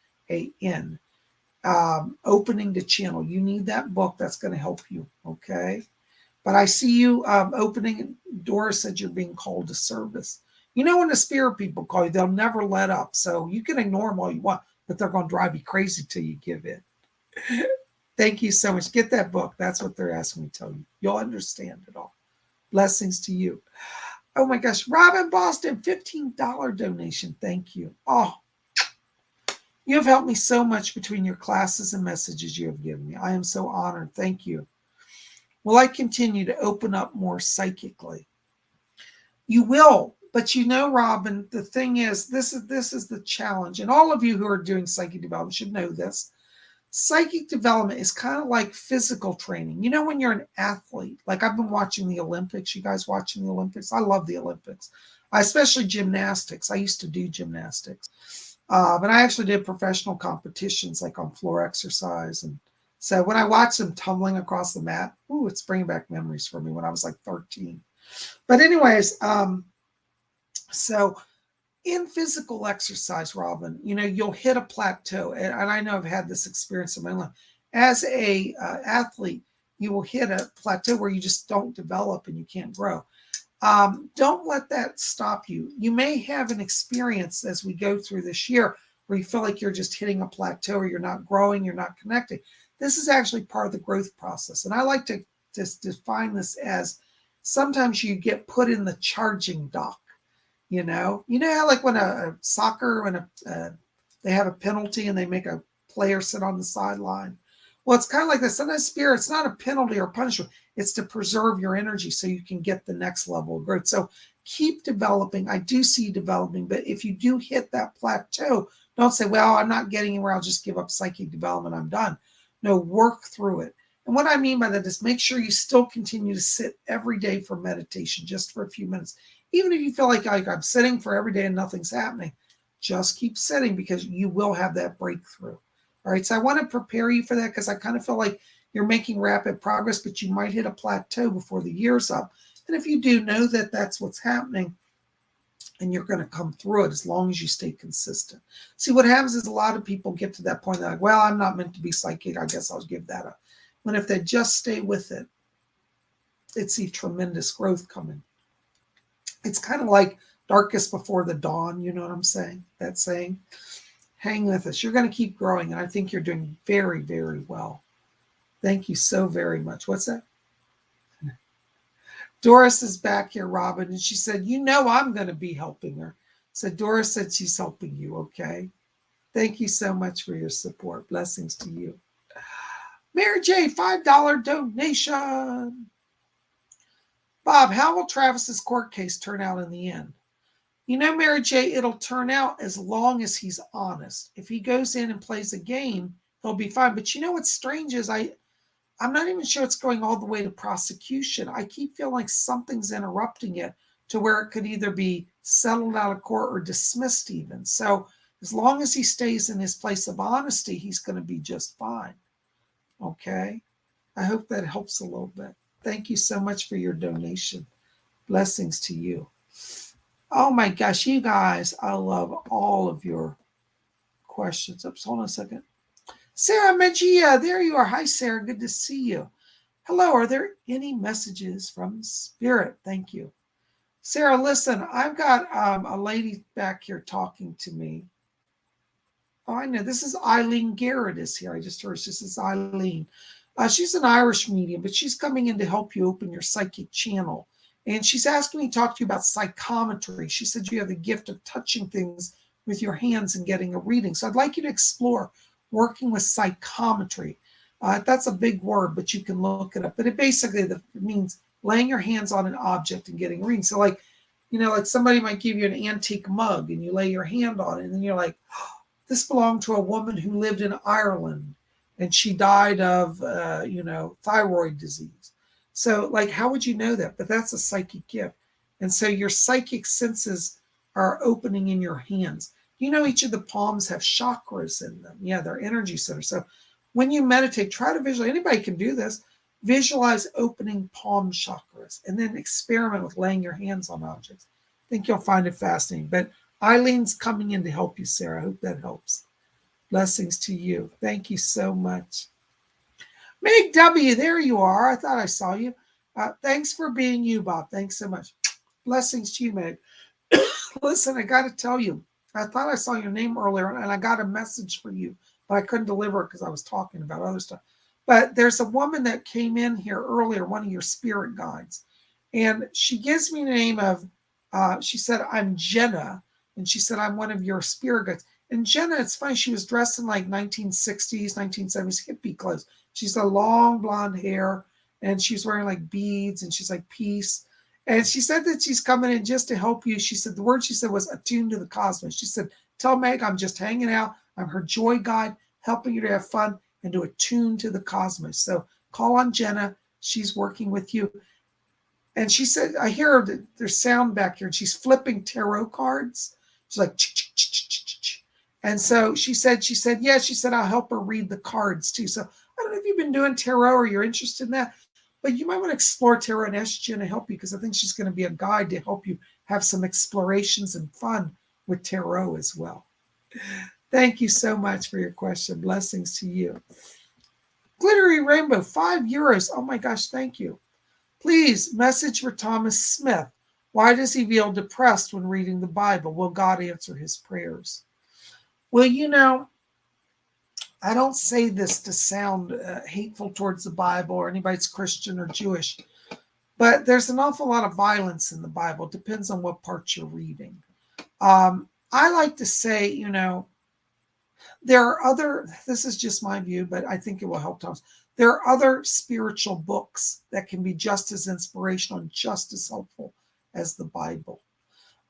Opening to Channel. You need that book. That's going to help you, okay? But I see you opening. Doris said you're being called to service. You know, when the spirit people call you, they'll never let up. So you can ignore them all you want, but they're going to drive you crazy till you give in. Thank you so much. Get that book. That's what they're asking me to tell you. You'll understand it all. Blessings to you. Oh my gosh. Robin Boston, $15 donation. Thank you. Oh, you have helped me so much between your classes and messages you have given me. I am so honored. Thank you. Will I continue to open up more psychically? You will. But you know, Robin, the thing is, this is the challenge. And all of you who are doing psychic development should know this. Psychic development is kind of like physical training. You know, when you're an athlete, like I've been watching the Olympics. You guys watching the Olympics? I love the Olympics, especially gymnastics. I used to do gymnastics. But I actually did professional competitions like on floor exercise. And so when I watch them tumbling across the mat, it's bringing back memories for me when I was like 13. But anyways, so in physical exercise, Robin, you know, you'll hit a plateau. And I know I've had this experience in my life. As a athlete, you will hit a plateau where you just don't develop and you can't grow. Don't let that stop you. You may have an experience as we go through this year where you feel like you're just hitting a plateau or you're not growing, you're not connecting. This is actually part of the growth process. And I like to just define this as sometimes you get put in the charging dock. You know how like when a soccer, when they have a penalty and they make a player sit on the sideline. Well, it's kind of like this. Sometimes spirit, it's not a penalty or punishment. It's to preserve your energy so you can get the next level of growth. So keep developing. I do see you developing, but if you do hit that plateau, don't say, well, I'm not getting anywhere. I'll just give up psychic development. I'm done. No, work through it. And what I mean by that is make sure you still continue to sit every day for meditation, just for a few minutes. Even if you feel like I'm sitting for every day and nothing's happening, just keep sitting because you will have that breakthrough. All right. So I want to prepare you for that because I kind of feel like you're making rapid progress, but you might hit a plateau before the year's up. And if you do, know that that's what's happening and you're going to come through it as long as you stay consistent. See, what happens is a lot of people get to that point. They're like, well, I'm not meant to be psychic. I guess I'll give that up. And if they just stay with it, it's see tremendous growth coming. It's kind of like darkest before the dawn. You know what I'm saying? That saying. Hang with us. You're going to keep growing. And I think you're doing very, very well. Thank you so very much. What's that? Doris is back here, Robin. And she said, you know, I'm going to be helping her. So Doris said she's helping you. Okay. Thank you so much for your support. Blessings to you. Mary J, $5 donation. Bob, how will Travis's court case turn out in the end? You know, Mary J, it'll turn out as long as he's honest. If he goes in and plays a game, he'll be fine. But you know what's strange is I'm not even sure it's going all the way to prosecution. I keep feeling like something's interrupting it to where it could either be settled out of court or dismissed even. So as long as he stays in his place of honesty, he's going to be just fine. Okay? I hope that helps a little bit. Thank you so much for your donation. Blessings to you. Oh my gosh, you guys, I love all of your questions. Oops, hold on a second. Sarah Magia, there you are. Hi, Sarah. Good to see you. Hello, are there any messages from Spirit? Thank you. Sarah, listen, I've got a lady back here talking to me. Oh, I know. This is Eileen Garrett is here. I just heard this is Eileen. She's an Irish medium, but she's coming in to help you open your psychic channel. And she's asking me to talk to you about psychometry. She said you have the gift of touching things with your hands and getting a reading. So I'd like you to explore working with psychometry. That's a big word, but you can look it up. But it basically means laying your hands on an object and getting a reading. So like, you know, like somebody might give you an antique mug and you lay your hand on it and then you're like, oh, this belonged to a woman who lived in Ireland and she died of, thyroid disease. So like, how would you know that? But that's a psychic gift. And so your psychic senses are opening in your hands. You know, each of the palms have chakras in them. Yeah, they're energy centers. So when you meditate, try to visualize, anybody can do this, visualize opening palm chakras and then experiment with laying your hands on objects. I think you'll find it fascinating. But Eileen's coming in to help you, Sarah. I hope that helps. Blessings to you. Thank you so much. Meg W., there you are. I thought I saw you. Thanks for being you, Bob. Thanks so much. Blessings to you, Meg. Listen, I got to tell you, I thought I saw your name earlier and I got a message for you, but I couldn't deliver it because I was talking about other stuff. But there's a woman that came in here earlier, one of your spirit guides, and she gives me the name of, she said, I'm Jenna, and she said, I'm one of your spirit guides. And Jenna, it's funny, she was dressed in like 1960s, 1970s hippie clothes. She's got long blonde hair, and she's wearing like beads, and she's like peace. And she said that she's coming in just to help you. She said, the word she said was attuned to the cosmos. She said, tell Meg I'm just hanging out. I'm her joy guide, helping you to have fun and to attune to the cosmos. So call on Jenna. She's working with you. And she said, I hear that there's sound back here, and she's flipping tarot cards. She's like, ch-ch-ch-ch-ch-ch. And so she said, yeah, she said, I'll help her read the cards too. So I don't know if you've been doing tarot or you're interested in that, but you might want to explore tarot and ask Jen to help you because I think she's going to be a guide to help you have some explorations and fun with tarot as well. Thank you so much for your question. Blessings to you. Glittery Rainbow, €5. Oh my gosh, thank you. Please message for Thomas Smith. Why does he feel depressed when reading the Bible? Will God answer his prayers? Well, you know, I don't say this to sound hateful towards the Bible or anybody's Christian or Jewish, but there's an awful lot of violence in the Bible. It depends on what parts you're reading. I like to say, you know, there are other, this is just my view, but I think it will help Thomas. There are other spiritual books that can be just as inspirational and just as helpful as the Bible.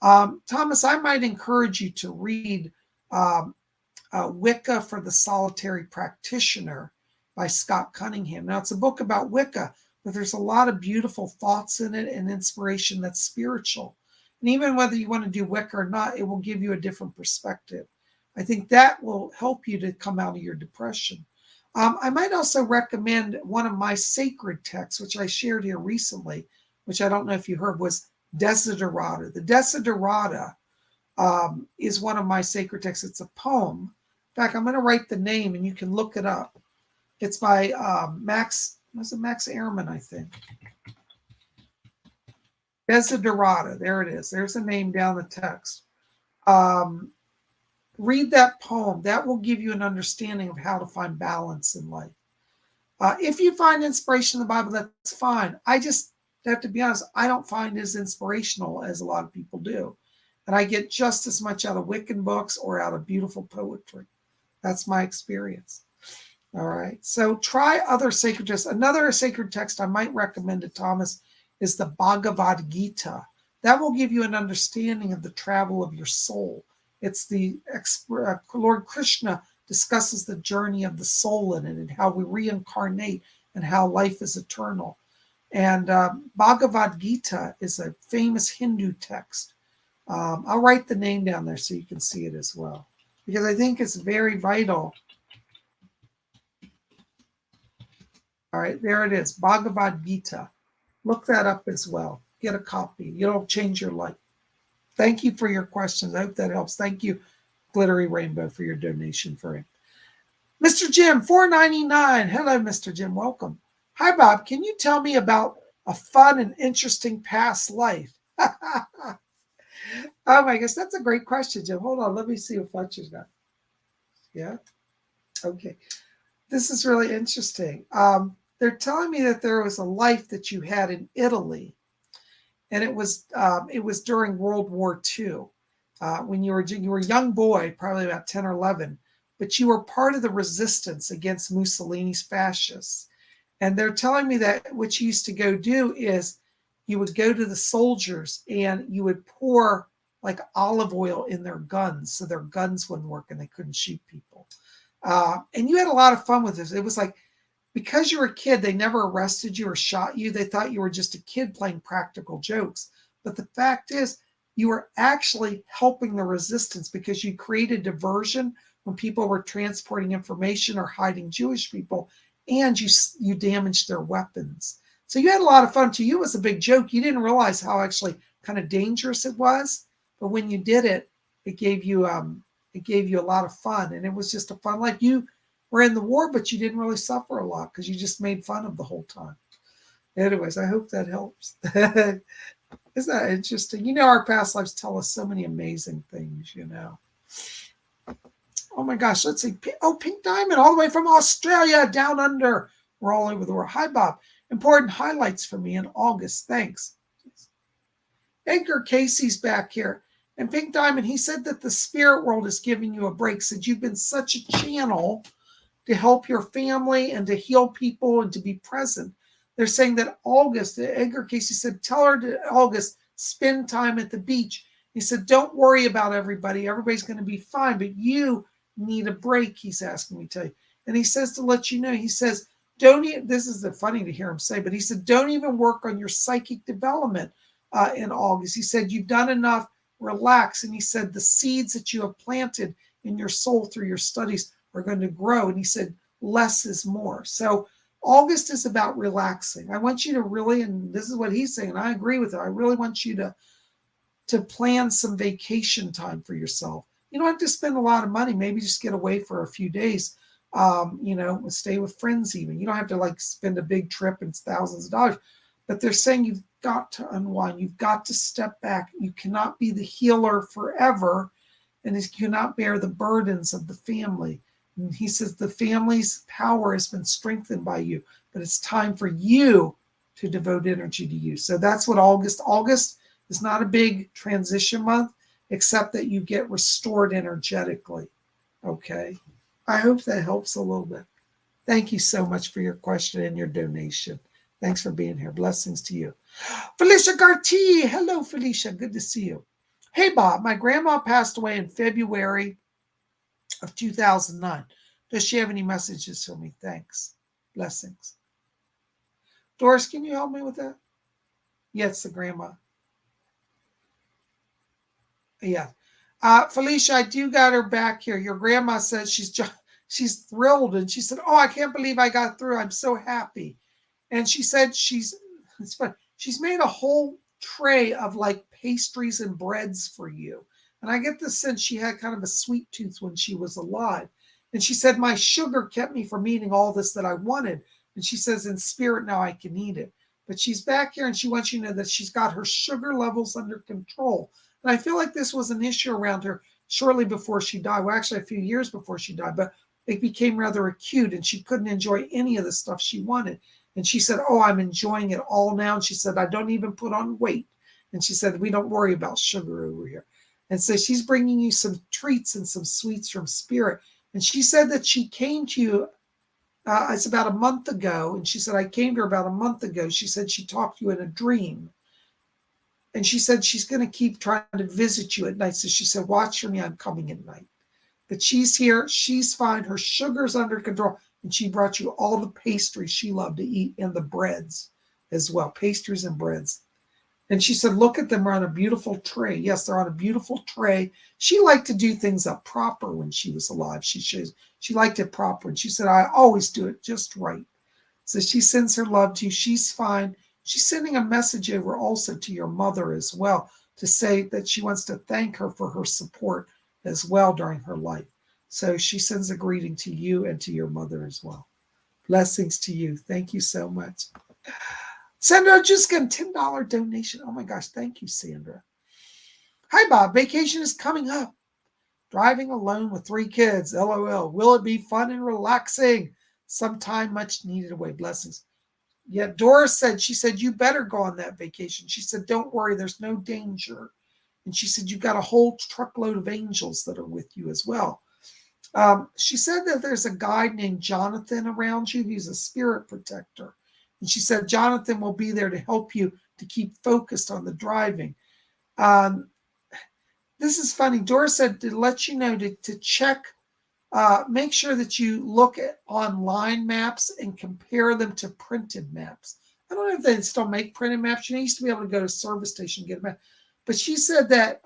Thomas, I might encourage you to read Wicca for the Solitary Practitioner by Scott Cunningham. Now, it's a book about Wicca, but there's a lot of beautiful thoughts in it and inspiration that's spiritual. And even whether you want to do Wicca or not, it will give you a different perspective. I think that will help you to come out of your depression. I might also recommend one of my sacred texts, which I shared here recently, which I don't know if you heard, was Desiderata. The Desiderata is one of my sacred texts. It's a poem. In fact, I'm going to write the name and you can look it up. It's by Max, was it Max Ehrman, I think. Desiderata. There it is. There's a name down the text. Read that poem. That will give you an understanding of how to find balance in life. If you find inspiration in the Bible, that's fine. I just have to be honest, I don't find it as inspirational as a lot of people do. And I get just as much out of Wiccan books or out of beautiful poetry. That's my experience. All right. So try other sacred texts. Another sacred text I might recommend to Thomas is the Bhagavad Gita. That will give you an understanding of the travel of your soul. It's the Lord Krishna discusses the journey of the soul in it and how we reincarnate and how life is eternal. And Bhagavad Gita is a famous Hindu text. I'll write the name down there so you can see it as well, because I think it's very vital. All right, there it is, Bhagavad Gita. Look that up as well. Get a copy. It'll change your life. Thank you for your questions. I hope that helps. Thank you, Glittery Rainbow, for your donation for him. Mr. Jim, $4.99. Hello, Mr. Jim. Welcome. Hi, Bob. Can you tell me about a fun and interesting past life? Oh, my gosh. That's a great question, Jim. Hold on. Let me see what Fletcher's got. Yeah? Okay. This is really interesting. They're telling me that there was a life that you had in Italy, and it was during World War II, when you were a young boy, probably about 10 or 11, but you were part of the resistance against Mussolini's fascists. And they're telling me that what you used to go do is you would go to the soldiers and you would pour like olive oil in their guns so their guns wouldn't work and they couldn't shoot people. And you had a lot of fun with this. It was like, because you were a kid, they never arrested you or shot you. They thought you were just a kid playing practical jokes. But the fact is, you were actually helping the resistance because you created diversion when people were transporting information or hiding Jewish people, and you damaged their weapons. So you had a lot of fun. To you, it was a big joke. You didn't realize how actually kind of dangerous it was. But when you did it, it gave you a lot of fun, and it was just a fun life. You were in the war, but you didn't really suffer a lot because you just made fun of the whole time. Anyways, I hope that helps. Isn't that interesting? You know, our past lives tell us so many amazing things, you know. Oh my gosh, let's see. Oh, Pink Diamond, all the way from Australia, down under. We're all over the world. Hi, Bob. Important highlights for me in August. Thanks. Edgar Casey's back here. And Pink Diamond, he said that the spirit world is giving you a break. Said you've been such a channel to help your family and to heal people and to be present. They're saying that August, Edgar Casey said, tell her to August, spend time at the beach. He said, don't worry about everybody. Everybody's going to be fine, but you need a break, he's asking me to tell you. And he says to let you know, he says, this is funny to hear him say, but he said, don't even work on your psychic development in August. He said, you've done enough, relax. And he said, the seeds that you have planted in your soul through your studies are going to grow. And he said, less is more. So August is about relaxing. I want you to really, and this is what he's saying, and I agree with it, I really want you to plan some vacation time for yourself. You don't have to spend a lot of money. Maybe just get away for a few days, stay with friends even. You don't have to like spend a big trip and thousands of dollars. But they're saying you've got to unwind. You've got to step back. You cannot be the healer forever, and you cannot bear the burdens of the family. And he says the family's power has been strengthened by you, but it's time for you to devote energy to you. So that's what August is not a big transition month, except that you get restored energetically. Okay. I hope that helps a little bit. Thank you so much for your question and your donation. Thanks for being here. Blessings to you. Felicia Garti. Hello, Felicia. Good to see you. Hey, Bob. My grandma passed away in February of 2009. Does she have any messages for me? Thanks. Blessings. Doris, can you help me with that? Yes, the grandma. Yeah. Felicia, I do got her back here. Your grandma says she's thrilled, and she said, oh, I can't believe I got through. I'm so happy. And she said she's made a whole tray of like pastries and breads for you. And I get the sense she had kind of a sweet tooth when she was alive. And she said, my sugar kept me from eating all this that I wanted. And she says, in spirit, now I can eat it. But she's back here and she wants you to know that she's got her sugar levels under control. And I feel like this was an issue around her shortly before she died. Well, actually, a few years before she died, but it became rather acute and she couldn't enjoy any of the stuff she wanted. And she said, oh, I'm enjoying it all now. And she said, I don't even put on weight. And she said, we don't worry about sugar over here. And so she's bringing you some treats and some sweets from spirit. And she said that she came to you, it's about a month ago. And she said, I came to her about a month ago. She said she talked to you in a dream. And she said she's going to keep trying to visit you at night. So she said, watch for me, I'm coming at night. But she's here, she's fine, her sugar's under control. And she brought you all the pastries she loved to eat and the breads as well, pastries and breads. And she said, look at them, they're on a beautiful tray. Yes, they're on a beautiful tray. She liked to do things up proper when she was alive. She liked it proper. And she said, I always do it just right. So she sends her love to you. She's fine. She's sending a message over also to your mother as well to say that she wants to thank her for her support as well during her life. So she sends a greeting to you and to your mother as well. Blessings to you. Thank you so much. Sandra just got a $10 donation. Oh my gosh, thank you, Sandra. Hi, Bob. Vacation is coming up. Driving alone with 3 kids. LOL. Will it be fun and relaxing? Sometime much needed away. Blessings. Yeah, Doris said, she said, you better go on that vacation. She said, don't worry, there's no danger. And she said, you've got a whole truckload of angels that are with you as well. She said that there's a guy named Jonathan around you. He's a spirit protector. And she said, Jonathan will be there to help you to keep focused on the driving. This is funny. Doris said to let you know to check, make sure that you look at online maps and compare them to printed maps. I don't know if they still make printed maps. You used to be able to go to a service station and get a map. But she said that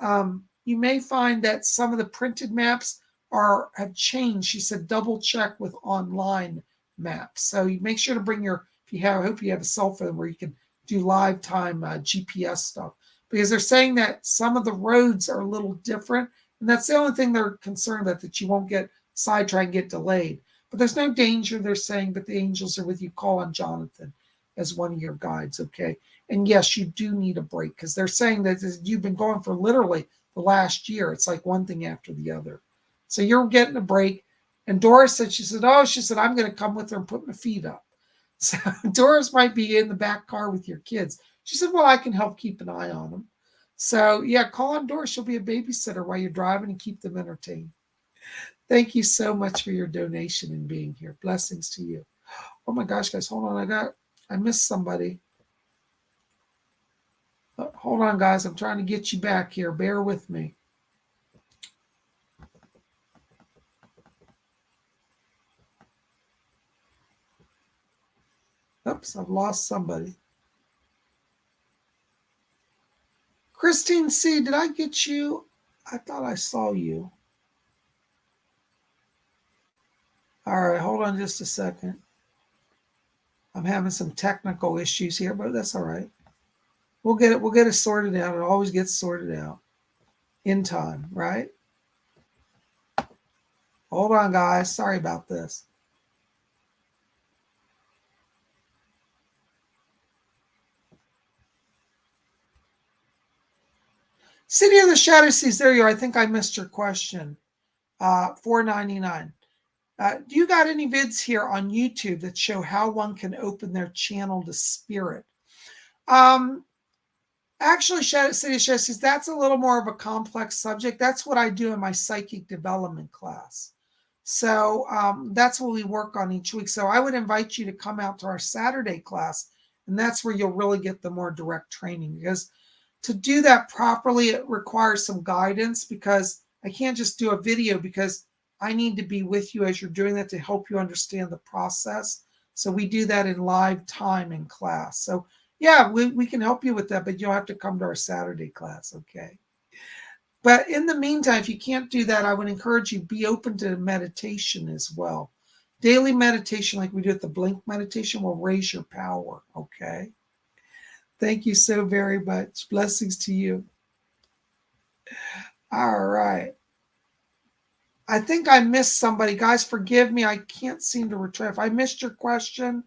you may find that some of the printed maps have changed. She said double check with online maps. So you make sure to bring your, I hope you have a cell phone where you can do live time GPS stuff. Because they're saying that some of the roads are a little different. And that's the only thing they're concerned about, that you won't get sidetracked and get delayed. But there's no danger, they're saying, but the angels are with you. Call on Jonathan as one of your guides, okay? And yes, you do need a break, because they're saying that you've been going for literally the last year. It's like one thing after the other. So you're getting a break. And Doris said, she said, I'm going to come with her and put my feet up. So Doris might be in the back car with your kids. She said, well, I can help keep an eye on them. So yeah, call on Doris. She'll be a babysitter while you're driving and keep them entertained. Thank you so much for your donation and being here. Blessings to you. Oh my gosh, guys, hold on. I missed somebody. Hold on, guys. I'm trying to get you back here. Bear with me. Oops, I've lost somebody. Christine C., did I get you? I thought I saw you. All right, hold on just a second. I'm having some technical issues here, but that's all right. We'll get it sorted out. It always gets sorted out in time, right? Hold on, guys. Sorry about this. City of the Shadow Seas. There you are. I think I missed your question. $4.99. Do you got any vids here on YouTube that show how one can open their channel to spirit? Actually, City of Shadow Seas, that's a little more of a complex subject. That's what I do in my psychic development class. So that's what we work on each week. So I would invite you to come out to our Saturday class, and that's where you'll really get the more direct training, because to do that properly, it requires some guidance, because I can't just do a video, because I need to be with you as you're doing that to help you understand the process. So we do that in live time in class. So yeah, we can help you with that, but you'll have to come to our Saturday class, okay? But in the meantime, if you can't do that, I would encourage you, be open to meditation as well. Daily meditation, like we do at the Blink meditation, will raise your power, okay? Thank you so very much. Blessings to you. All right. I think I missed somebody. Guys, forgive me. I can't seem to retrieve. If I missed your question,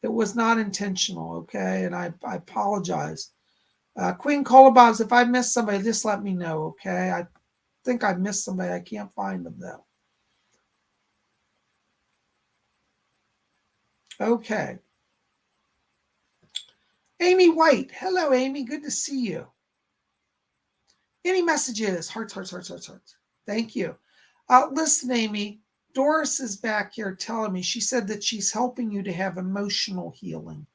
it was not intentional, okay? And I apologize. Queen Colabobs, if I missed somebody, just let me know, okay? I think I missed somebody. I can't find them, though. Okay. Amy White. Hello, Amy. Good to see you. Any messages? Hearts, hearts, hearts, hearts, hearts. Thank you. Listen, Amy, Doris is back here telling me, she said that she's helping you to have emotional healing.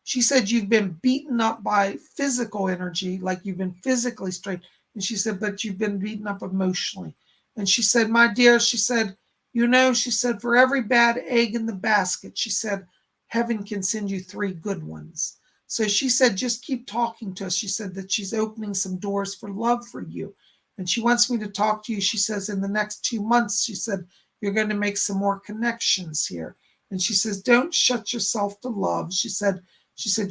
She said you've been beaten up by physical energy, like you've been physically strained. And she said, but you've been beaten up emotionally. And she said, my dear, she said, she said, for every bad egg in the basket, she said, heaven can send you 3 good ones. So she said, just keep talking to us. She said that she's opening some doors for love for you. And she wants me to talk to you. She says, in the next 2 months, she said, you're going to make some more connections here. And she says, don't shut yourself to love. She said,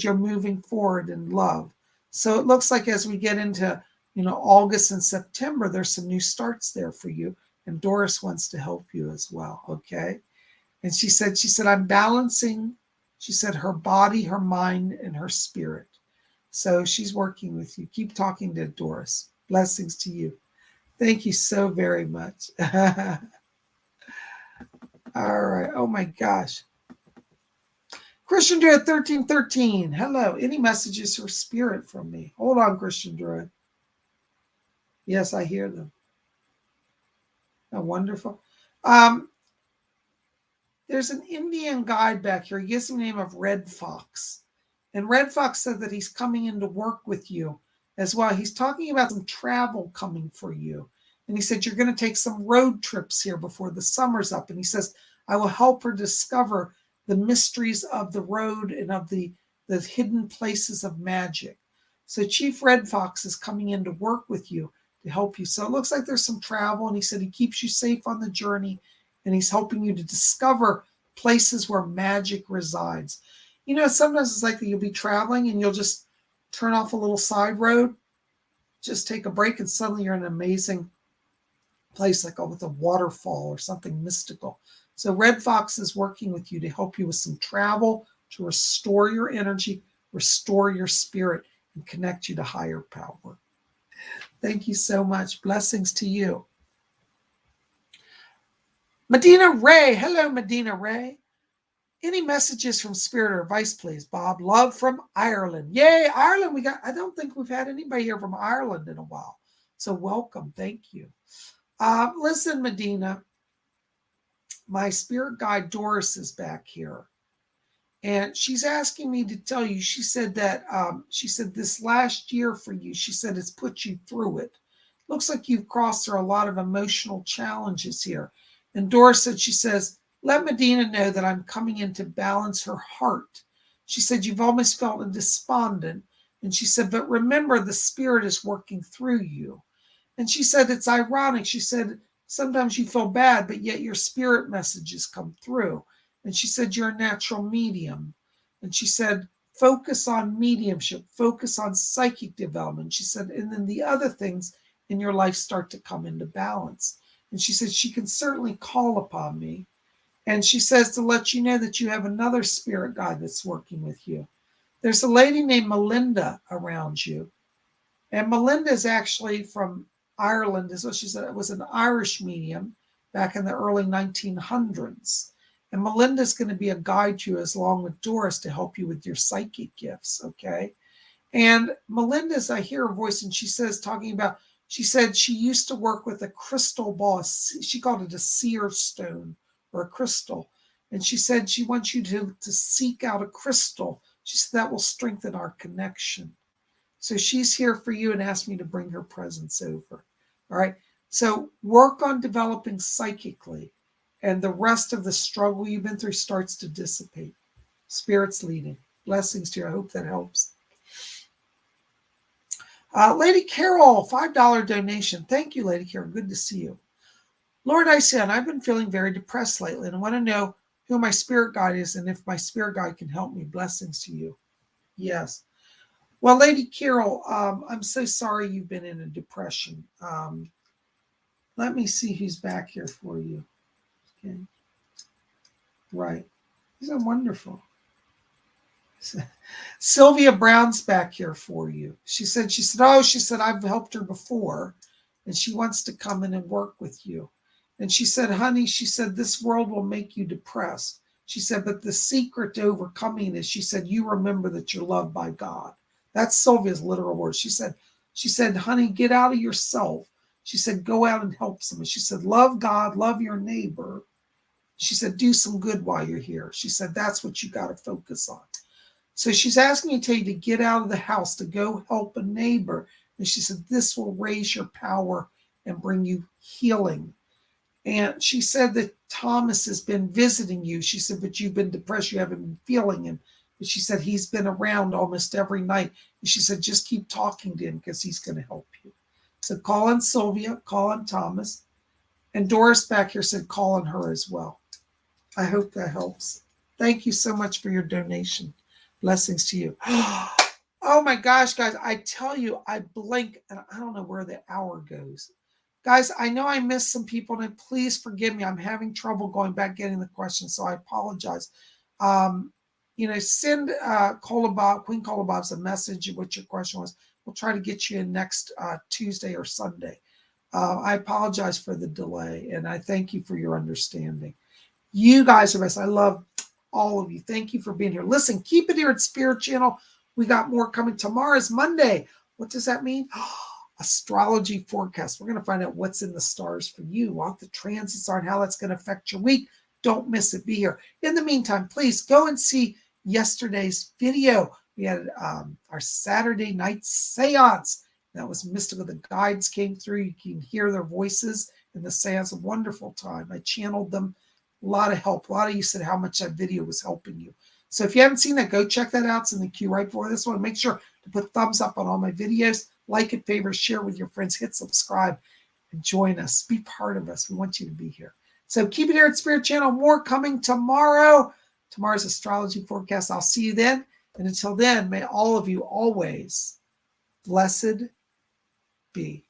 you're moving forward in love. So it looks like as we get into, August and September, there's some new starts there for you. And Doris wants to help you as well. Okay. And she said, I'm balancing, she said, her body, her mind, and her spirit. So she's working with you. Keep talking to Doris. Blessings to you. Thank you so very much. All right. Oh my gosh. Christian Druid 1313. Hello. Any messages for spirit from me? Hold on, Christian Druid. Yes, I hear them. Oh, wonderful. There's an Indian guide back here. He gives the name of Red Fox. And Red Fox said that he's coming in to work with you as well. He's talking about some travel coming for you. And he said, you're going to take some road trips here before the summer's up. And he says, I will help her discover the mysteries of the road and of the hidden places of magic. So Chief Red Fox is coming in to work with you to help you. So it looks like there's some travel. And he said he keeps you safe on the journey. And he's helping you to discover places where magic resides. Sometimes it's like you'll be traveling and you'll just turn off a little side road, just take a break, and suddenly you're in an amazing place, like with a waterfall or something mystical. So Red Fox is working with you to help you with some travel, to restore your energy, restore your spirit, and connect you to higher power. Thank you so much. Blessings to you. Medina Ray. Hello, Medina Ray. Any messages from Spirit or advice, please, Bob? Love from Ireland. Yay, Ireland. I don't think we've had anybody here from Ireland in a while. So welcome. Thank you. Listen, Medina, my spirit guide Doris is back here. And she's asking me to tell you, she said that, this last year for you, she said it's put you through it. Looks like you've crossed through a lot of emotional challenges here. And Doris said, she says, let Medina know that I'm coming in to balance her heart. She said, you've almost felt despondent. And she said, but remember, the spirit is working through you. And she said, it's ironic. She said, sometimes you feel bad, but yet your spirit messages come through. And she said, you're a natural medium. And she said, focus on mediumship, focus on psychic development. She said, and then the other things in your life start to come into balance. And she said, she can certainly call upon me. And she says to let you know that you have another spirit guide that's working with you. There's a lady named Melinda around you. And Melinda is actually from Ireland. Is what she said. It was an Irish medium back in the early 1900s. And Melinda's going to be a guide to you along with Doris to help you with your psychic gifts, okay? And Melinda's, I hear her voice, and she says, she said she used to work with a crystal ball. She called it a seer stone or a crystal. And she said she wants you to seek out a crystal. She said that will strengthen our connection. So she's here for you and asked me to bring her presence over. All right. So work on developing psychically, and the rest of the struggle you've been through starts to dissipate. Spirit's leading. Blessings to you. I hope that helps. Lady Carol, $5 donation. Thank you, Lady Carol. Good to see you. Lord, I said, I've been feeling very depressed lately, and I want to know who my spirit guide is and if my spirit guide can help me. Blessings to you. Yes. Well, Lady Carol, I'm so sorry you've been in a depression. Let me see who's back here for you. Okay. Right. These are wonderful. Sylvia Brown's back here for you. She said, oh, she said, I've helped her before and she wants to come in and work with you. And she said, honey, she said, this world will make you depressed. She said, but the secret to overcoming is, she said, you remember that you're loved by God. That's Sylvia's literal words. She said, honey, get out of yourself. She said, go out and help someone. She said, love God, love your neighbor. She said, do some good while you're here. She said, that's what you got to focus on. So she's asking you to get out of the house, to go help a neighbor. And she said, this will raise your power and bring you healing. And she said that Thomas has been visiting you. She said, but you've been depressed. You haven't been feeling him. But she said, he's been around almost every night. And she said, just keep talking to him because he's going to help you. So call on Sylvia, call on Thomas. And Doris back here said, call on her as well. I hope that helps. Thank you so much for your donation. Blessings to you. Oh my gosh, guys, I tell you, I blink and I don't know where the hour goes. Guys, I know I missed some people, and please forgive me. I'm having trouble going back getting the questions, so I apologize. Send Queen Cola Bob's a message of what your question was. We'll try to get you in next Tuesday or Sunday. I apologize for the delay, and I thank you for your understanding. You guys are best. I love all of you. Thank you for being here. Listen, keep it here at Spirit Channel. We got more coming. Tomorrow's Monday. What does that mean? Astrology forecast. We're going to find out what's in the stars for you, what the transits are, and how that's going to affect your week. Don't miss it. Be here. In the meantime, please go and see yesterday's video. We had our Saturday night seance. That was mystical. The guides came through. You can hear their voices in the seance. A wonderful time. I channeled them. A lot of help. A lot of you said how much that video was helping you. So if you haven't seen that, go check that out. It's in the queue right before this one. Make sure to put thumbs up on all my videos. Like it, favor, share with your friends. Hit subscribe and join us. Be part of us. We want you to be here. So keep it here at Spirit Channel. More coming tomorrow. Tomorrow's astrology forecast. I'll see you then. And until then, may all of you always blessed be.